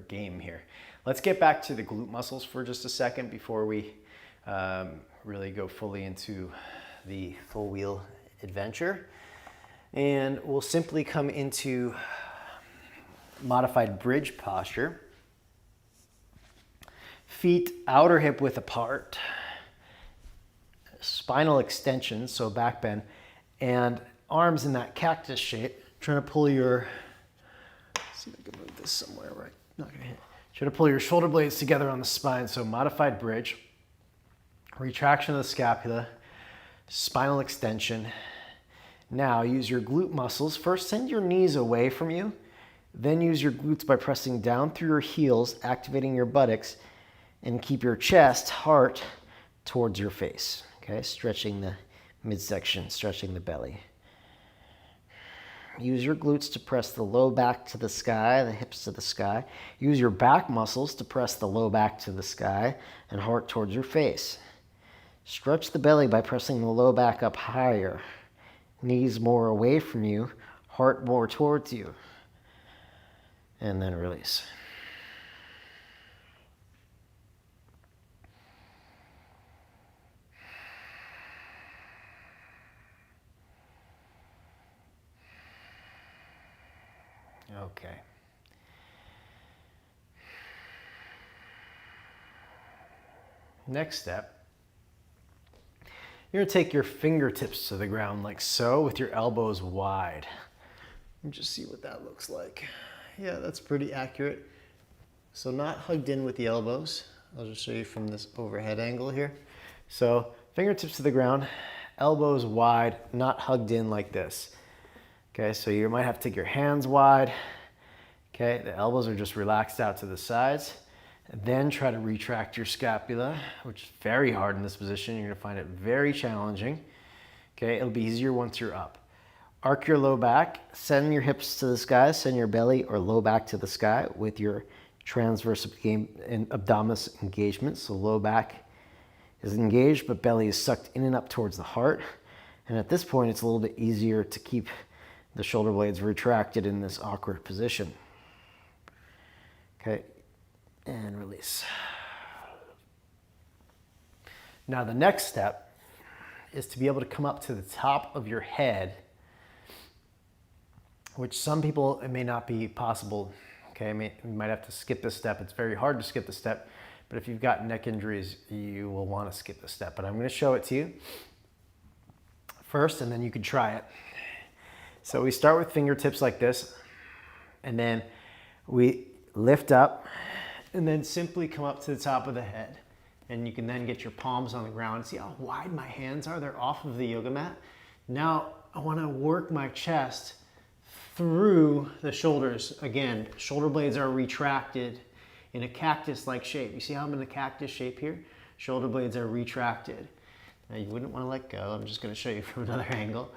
game here. Let's get back to the glute muscles for just a second before we really go fully into the full wheel adventure. And we'll simply come into modified bridge posture. Feet outer hip width apart. Spinal extension, so back bend. And arms in that cactus shape. Trying to pull your, let's see if I can move this somewhere where I'm not going to hit. Try to pull your shoulder blades together on the spine. So modified bridge. Retraction of the scapula. Spinal extension. Now use your glute muscles. First, send your knees away from you. Then use your glutes by pressing down through your heels, activating your buttocks, and keep your chest, heart, towards your face. Okay, stretching the midsection, stretching the belly. Use your glutes to press the low back to the sky, the hips to the sky. Use your back muscles to press the low back to the sky and heart towards your face. Stretch the belly by pressing the low back up higher. Knees more away from you, heart more towards you. And then release. Okay. Next step, you're gonna take your fingertips to the ground like so with your elbows wide. Let me just see what that looks like. Yeah, that's pretty accurate. So not hugged in with the elbows. I'll just show you from this overhead angle here. So fingertips to the ground, elbows wide, not hugged in like this. Okay, so you might have to take your hands wide. Okay, the elbows are just relaxed out to the sides. Then try to retract your scapula, which is very hard in this position. You're gonna find it very challenging. Okay, it'll be easier once you're up. Arc your low back, send your hips to the sky, send your belly or low back to the sky with your transverse abdominis engagement. So low back is engaged, but belly is sucked in and up towards the heart. And at this point, it's a little bit easier to keep the shoulder blades retracted in this awkward position. Okay, and release. Now the next step is to be able to come up to the top of your head, which some people, it may not be possible. Okay, you might have to skip this step. It's very hard to skip the step, but if you've got neck injuries, you will want to skip the step. But I'm going to show it to you first, and then you can try it. So we start with fingertips like this, and then we lift up, and then simply come up to the top of the head. And you can then get your palms on the ground. See how wide my hands are? They're off of the yoga mat. Now I want to work my chest through the shoulders. Again, shoulder blades are retracted in a cactus-like shape. You see how I'm in a cactus shape here? Shoulder blades are retracted. Now you wouldn't want to let go. I'm just going to show you from another angle.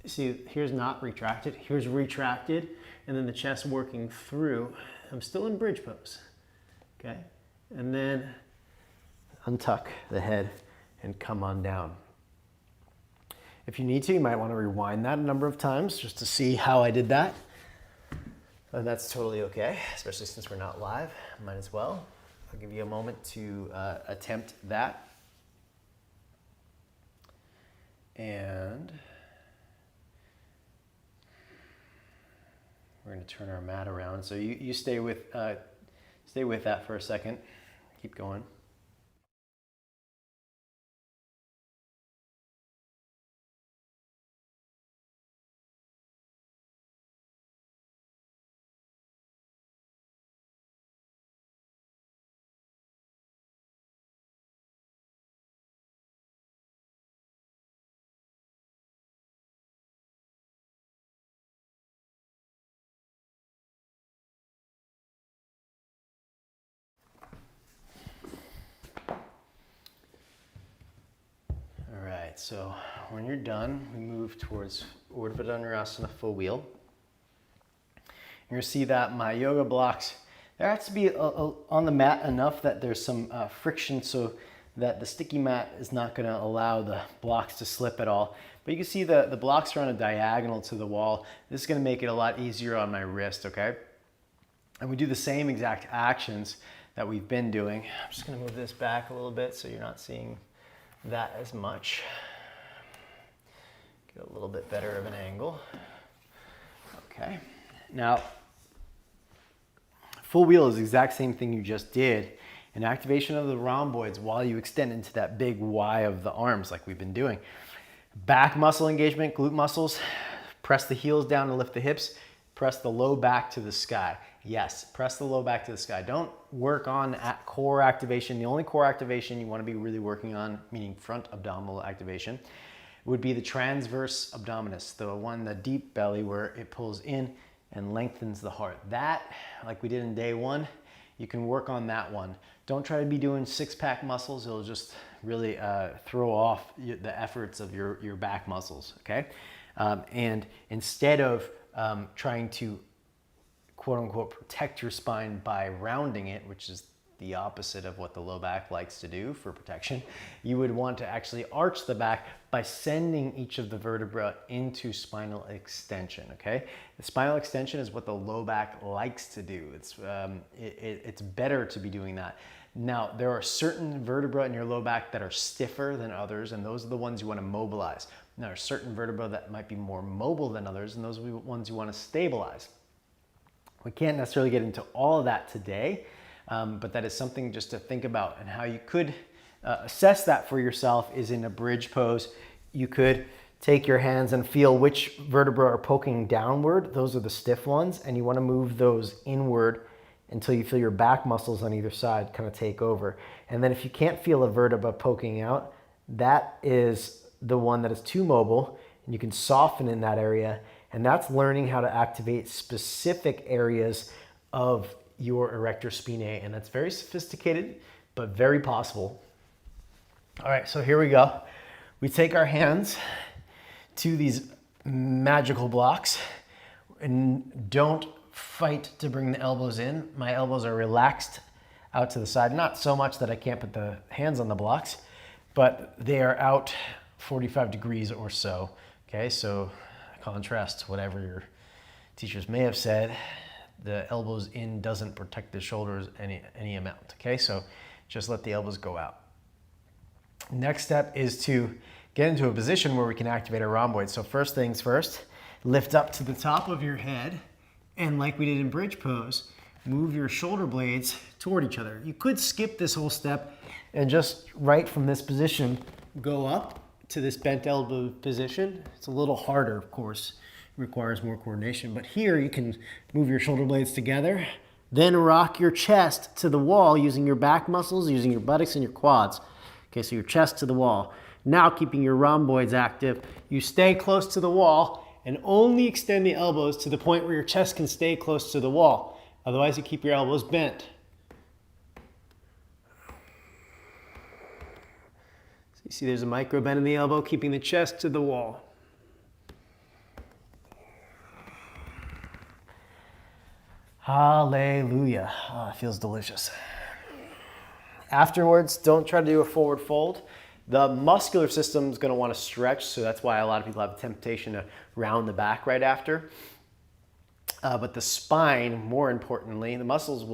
See, here's not retracted, here's retracted, and then the chest working through. I'm still in bridge pose, okay? And then untuck the head and come on down. If you need to, you might want to rewind that a number of times just to see how I did that. And that's totally okay, especially since we're not live, might as well. I'll give you a moment to attempt that. And we're going to turn our mat around. So you stay with that for a second. Keep going. So when you're done, we move towards Urdhva Dhanurasana full wheel. You're gonna see that my yoga blocks, there has to be on the mat enough that there's some friction so that the sticky mat is not gonna allow the blocks to slip at all. But you can see the blocks are on a diagonal to the wall. This is gonna make it a lot easier on my wrist, okay? And we do the same exact actions that we've been doing. I'm just gonna move this back a little bit so you're not seeing that as much. Get a little bit better of an angle. Okay, now full wheel is the exact same thing you just did. An activation of the rhomboids while you extend into that big Y of the arms like we've been doing. Back muscle engagement, glute muscles. Press the heels down to lift the hips. Press the low back to the sky. Yes, press the low back to the sky. Don't work on core activation. The only core activation you want to be really working on, meaning front abdominal activation, would be the transverse abdominis, the deep belly where it pulls in and lengthens the heart. That, like we did in day one, you can work on that one. Don't try to be doing six-pack muscles. It'll just really throw off the efforts of your back muscles, okay? And instead of trying to quote unquote protect your spine by rounding it, which is the opposite of what the low back likes to do for protection, you would want to actually arch the back by sending each of the vertebrae into spinal extension, okay? The spinal extension is what the low back likes to do. It's better to be doing that. Now, there are certain vertebrae in your low back that are stiffer than others, and those are the ones you want to mobilize. Now, there are certain vertebrae that might be more mobile than others, and those are the ones you want to stabilize. We can't necessarily get into all of that today, but that is something just to think about. And how you could assess that for yourself is in a bridge pose. You could take your hands and feel which vertebrae are poking downward. Those are the stiff ones, and you want to move those inward until you feel your back muscles on either side kind of take over. And then if you can't feel a vertebra poking out, that is the one that is too mobile, and you can soften in that area. And that's learning how to activate specific areas of your erector spinae. And that's very sophisticated, but very possible. All right, so here we go. We take our hands to these magical blocks and don't fight to bring the elbows in. My elbows are relaxed out to the side, not so much that I can't put the hands on the blocks, but they are out 45 degrees or so. Okay, so contrast whatever your teachers may have said, the elbows in doesn't protect the shoulders any amount. Okay, so just let the elbows go out. Next step is to get into a position where we can activate our rhomboids. So first things first, lift up to the top of your head, and like we did in bridge pose, move your shoulder blades toward each other. You could skip this whole step and just right from this position, go up to this bent elbow position. It's a little harder, of course, requires more coordination, but here you can move your shoulder blades together, then rock your chest to the wall using your back muscles, using your buttocks and your quads. Okay, so your chest to the wall. Now keeping your rhomboids active, you stay close to the wall and only extend the elbows to the point where your chest can stay close to the wall. Otherwise, you keep your elbows bent. So you see there's a micro bend in the elbow, keeping the chest to the wall. Hallelujah. Oh, it feels delicious. Afterwards, don't try to do a forward fold. The muscular system is going to want to stretch, so that's why a lot of people have a temptation to round the back right after. But the spine, more importantly, the muscles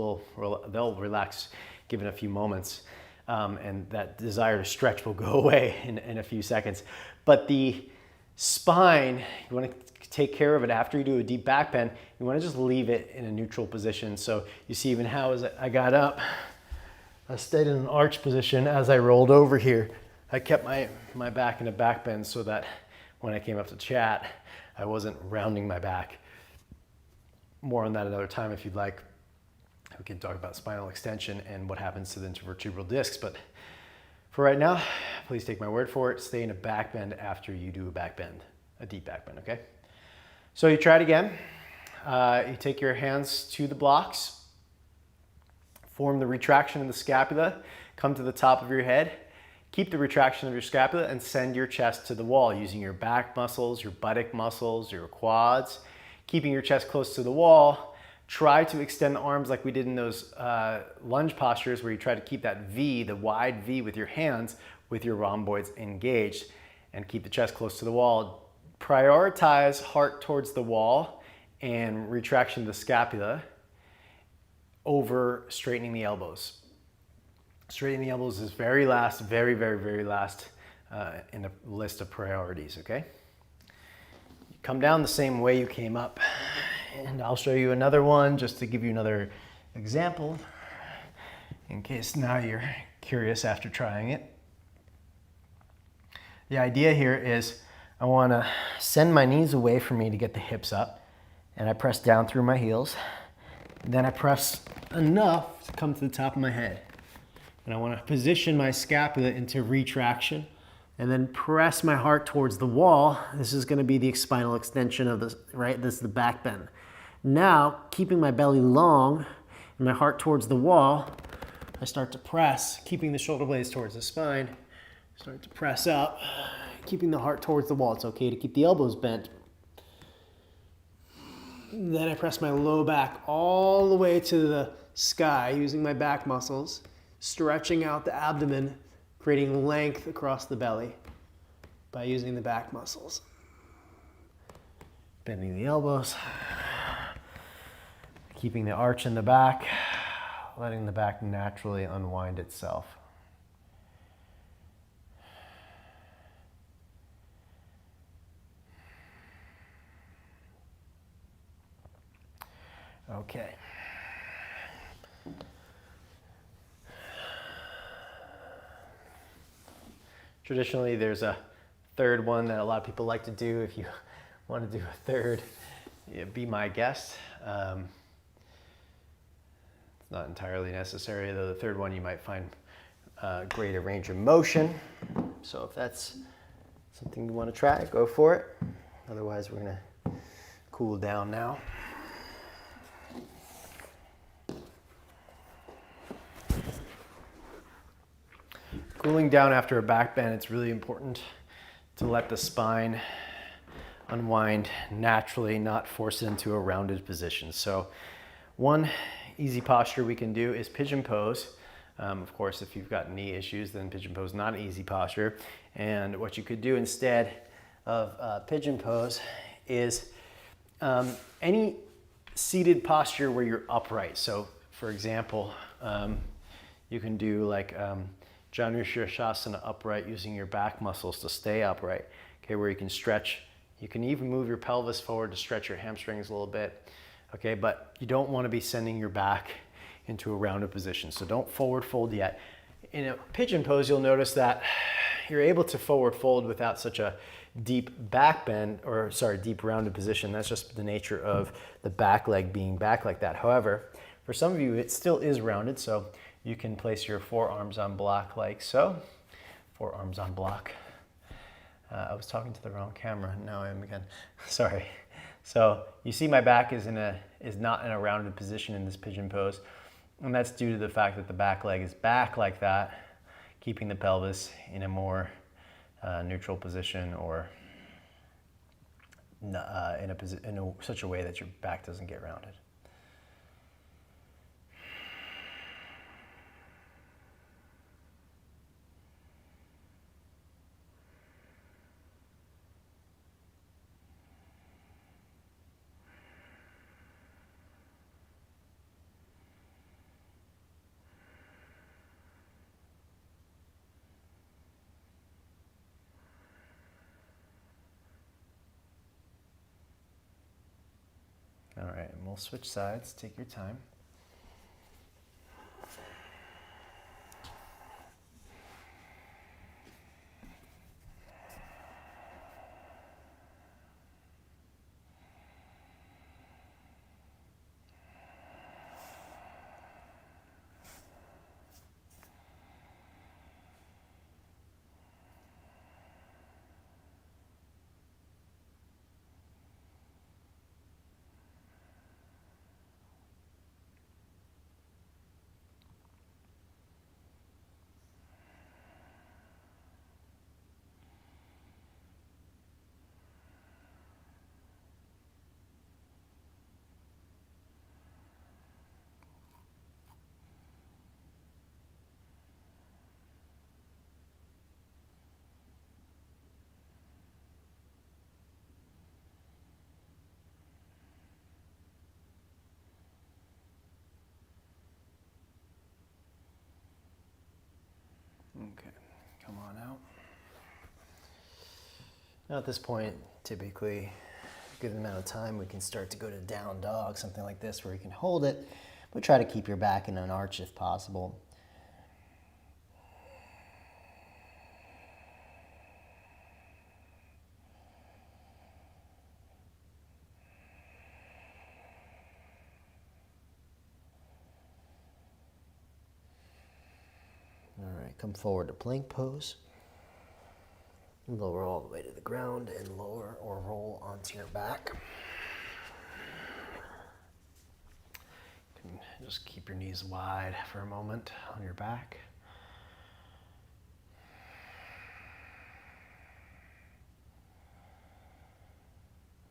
they'll relax given a few moments, and that desire to stretch will go away in a few seconds. But the spine, you want to take care of it after you do a deep back bend. You want to just leave it in a neutral position. So you see even how as I got up, I stayed in an arch position. As I rolled over here, I kept my back in a back bend so that when I came up to chat, I wasn't rounding my back. More on that another time if you'd like. We can talk about spinal extension and what happens to the intervertebral discs, but for right now, please take my word for it. Stay in a back bend after you do a back bend, a deep back bend, okay? So you try it again. You take your hands to the blocks, form the retraction in the scapula, come to the top of your head, keep the retraction of your scapula and send your chest to the wall using your back muscles, your buttock muscles, your quads, keeping your chest close to the wall. Try to extend the arms like we did in those lunge postures where you try to keep that V, the wide V with your hands, with your rhomboids engaged, and keep the chest close to the wall. Prioritize heart towards the wall and retraction of the scapula over straightening the elbows. Straightening the elbows is very last, very, very, very last in the list of priorities, okay? You come down the same way you came up. And I'll show you another one just to give you another example in case now you're curious after trying it. The idea here is I want to send my knees away from me to get the hips up, and I press down through my heels. Then I press enough to come to the top of my head. And I want to position my scapula into retraction and then press my heart towards the wall. This is going to be the spinal extension of this, right? This is the back bend. Now, keeping my belly long and my heart towards the wall, I start to press, keeping the shoulder blades towards the spine. Start to press up, keeping the heart towards the wall. It's okay to keep the elbows bent. Then I press my low back all the way to the sky using my back muscles, stretching out the abdomen, creating length across the belly by using the back muscles. Bending the elbows, keeping the arch in the back, letting the back naturally unwind itself. Okay. Traditionally, there's a third one that a lot of people like to do. If you want to do a third, be my guest. It's not entirely necessary, though the third one you might find greater range of motion. So if that's something you want to try, go for it. Otherwise, we're going to cool down now. Cooling down after a back bend, it's really important to let the spine unwind naturally, not force it into a rounded position. So one easy posture we can do is pigeon pose. Of course, if you've got knee issues, then pigeon pose is not an easy posture. And what you could do instead of pigeon pose is any seated posture where you're upright. So for example, you can do like Janushirashasana upright using your back muscles to stay upright, okay, where you can stretch. You can even move your pelvis forward to stretch your hamstrings a little bit, okay, but you don't want to be sending your back into a rounded position, so don't forward fold yet. In a pigeon pose, you'll notice that you're able to forward fold without such a deep back bend, or sorry, deep rounded position. That's just the nature of the back leg being back like that. However, for some of you, it still is rounded, so you can place your forearms on block like so. Forearms on block. I was talking to the wrong camera. Now I am again. Sorry. So you see my back is not in a rounded position in this pigeon pose. And that's due to the fact that the back leg is back like that, keeping the pelvis in a more neutral position, or in such a way that your back doesn't get rounded. All right, and we'll switch sides. Take your time. Okay, come on out. Now at this point, typically, a good amount of time, we can start to go to down dog, something like this, where you can hold it, but try to keep your back in an arch if possible. All right, come forward to plank pose. Lower all the way to the ground and lower or roll onto your back. You can just keep your knees wide for a moment on your back.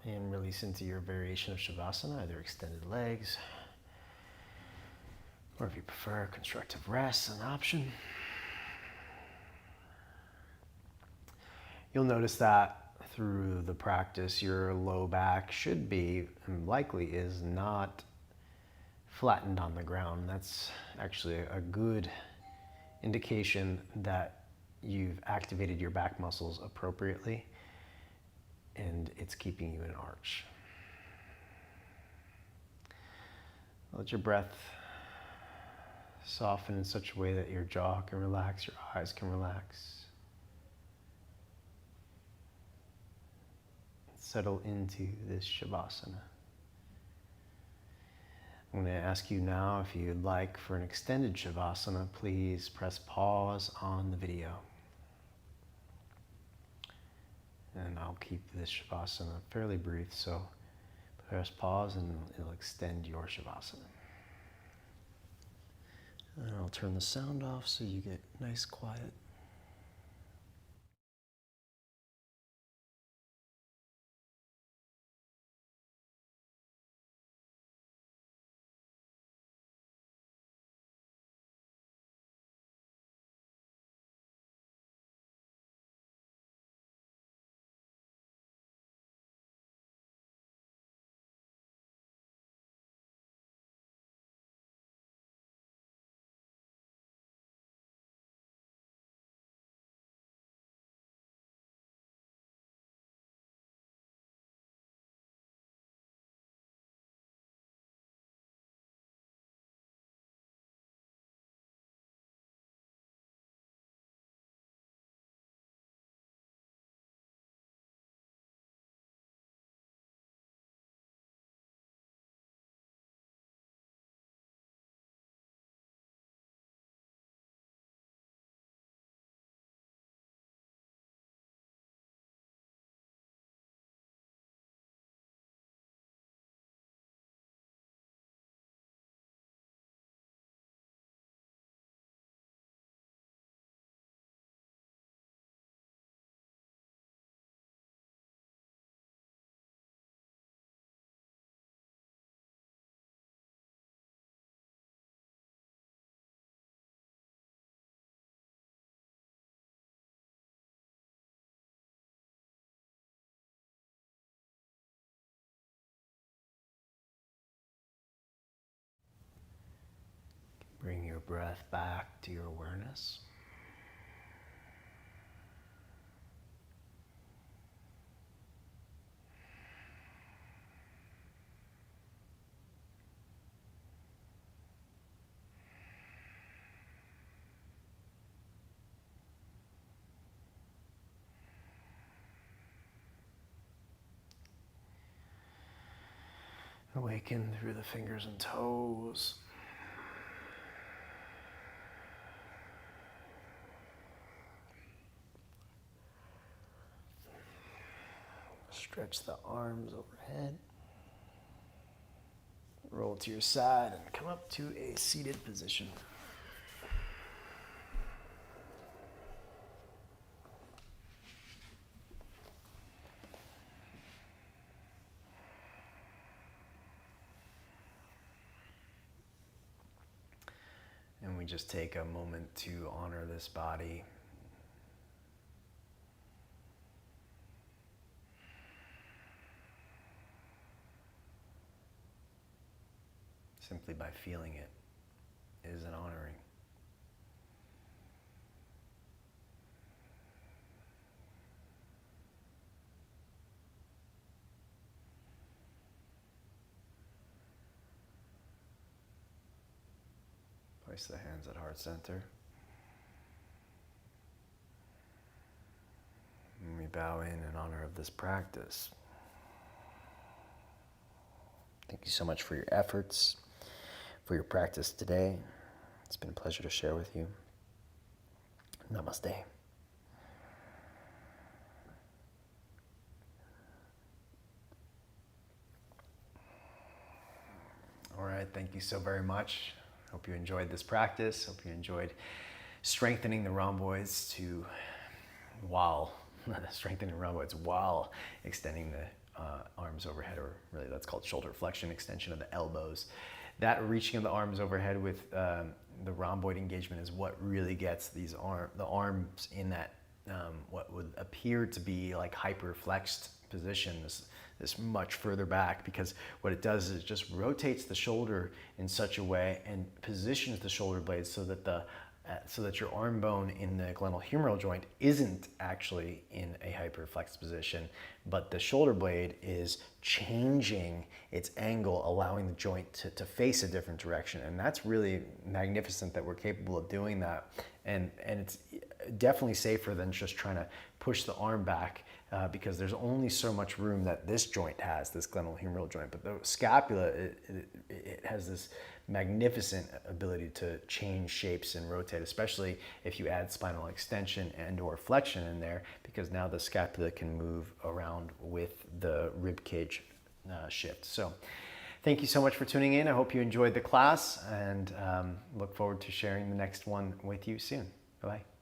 And release into your variation of Shavasana, either extended legs, or if you prefer, constructive rest, an option. You'll notice that through the practice, your low back should be, and likely is, not flattened on the ground. That's actually a good indication that you've activated your back muscles appropriately, and it's keeping you in arch. Let your breath soften in such a way that your jaw can relax, your eyes can relax. Settle into this Shavasana. I'm going to ask you now, if you'd like for an extended Shavasana, please press pause on the video. And I'll keep this Shavasana fairly brief, so press pause and it'll extend your Shavasana. And I'll turn the sound off so you get nice quiet. Bring your breath back to your awareness. Awaken through the fingers and toes. Stretch the arms overhead. Roll to your side and come up to a seated position. And we just take a moment to honor this body. Simply by feeling it is an honoring. Place the hands at heart center. And we bow in honor of this practice. Thank you so much for your efforts, for your practice today. It's been a pleasure to share with you. Namaste. All right, thank you so very much. Hope you enjoyed this practice. Hope you enjoyed strengthening the rhomboids while extending the arms overhead, or really that's called shoulder flexion, extension of the elbows. That reaching of the arms overhead with the rhomboid engagement is what really gets the arms in that what would appear to be like hyperflexed position, this much further back, because what it does is it just rotates the shoulder in such a way and positions the shoulder blades so that the so that your arm bone in the glenohumeral joint isn't actually in a hyperflexed position, but the shoulder blade is changing its angle, allowing the joint to face a different direction. And that's really magnificent that we're capable of doing that. And it's definitely safer than just trying to push the arm back, because there's only so much room that this joint has, this glenohumeral joint. But the scapula, it has this magnificent ability to change shapes and rotate, especially if you add spinal extension and or flexion in there, because now the scapula can move around with the rib cage shift. So thank you so much for tuning in. I hope you enjoyed the class, and look forward to sharing the next one with you soon. Bye-bye.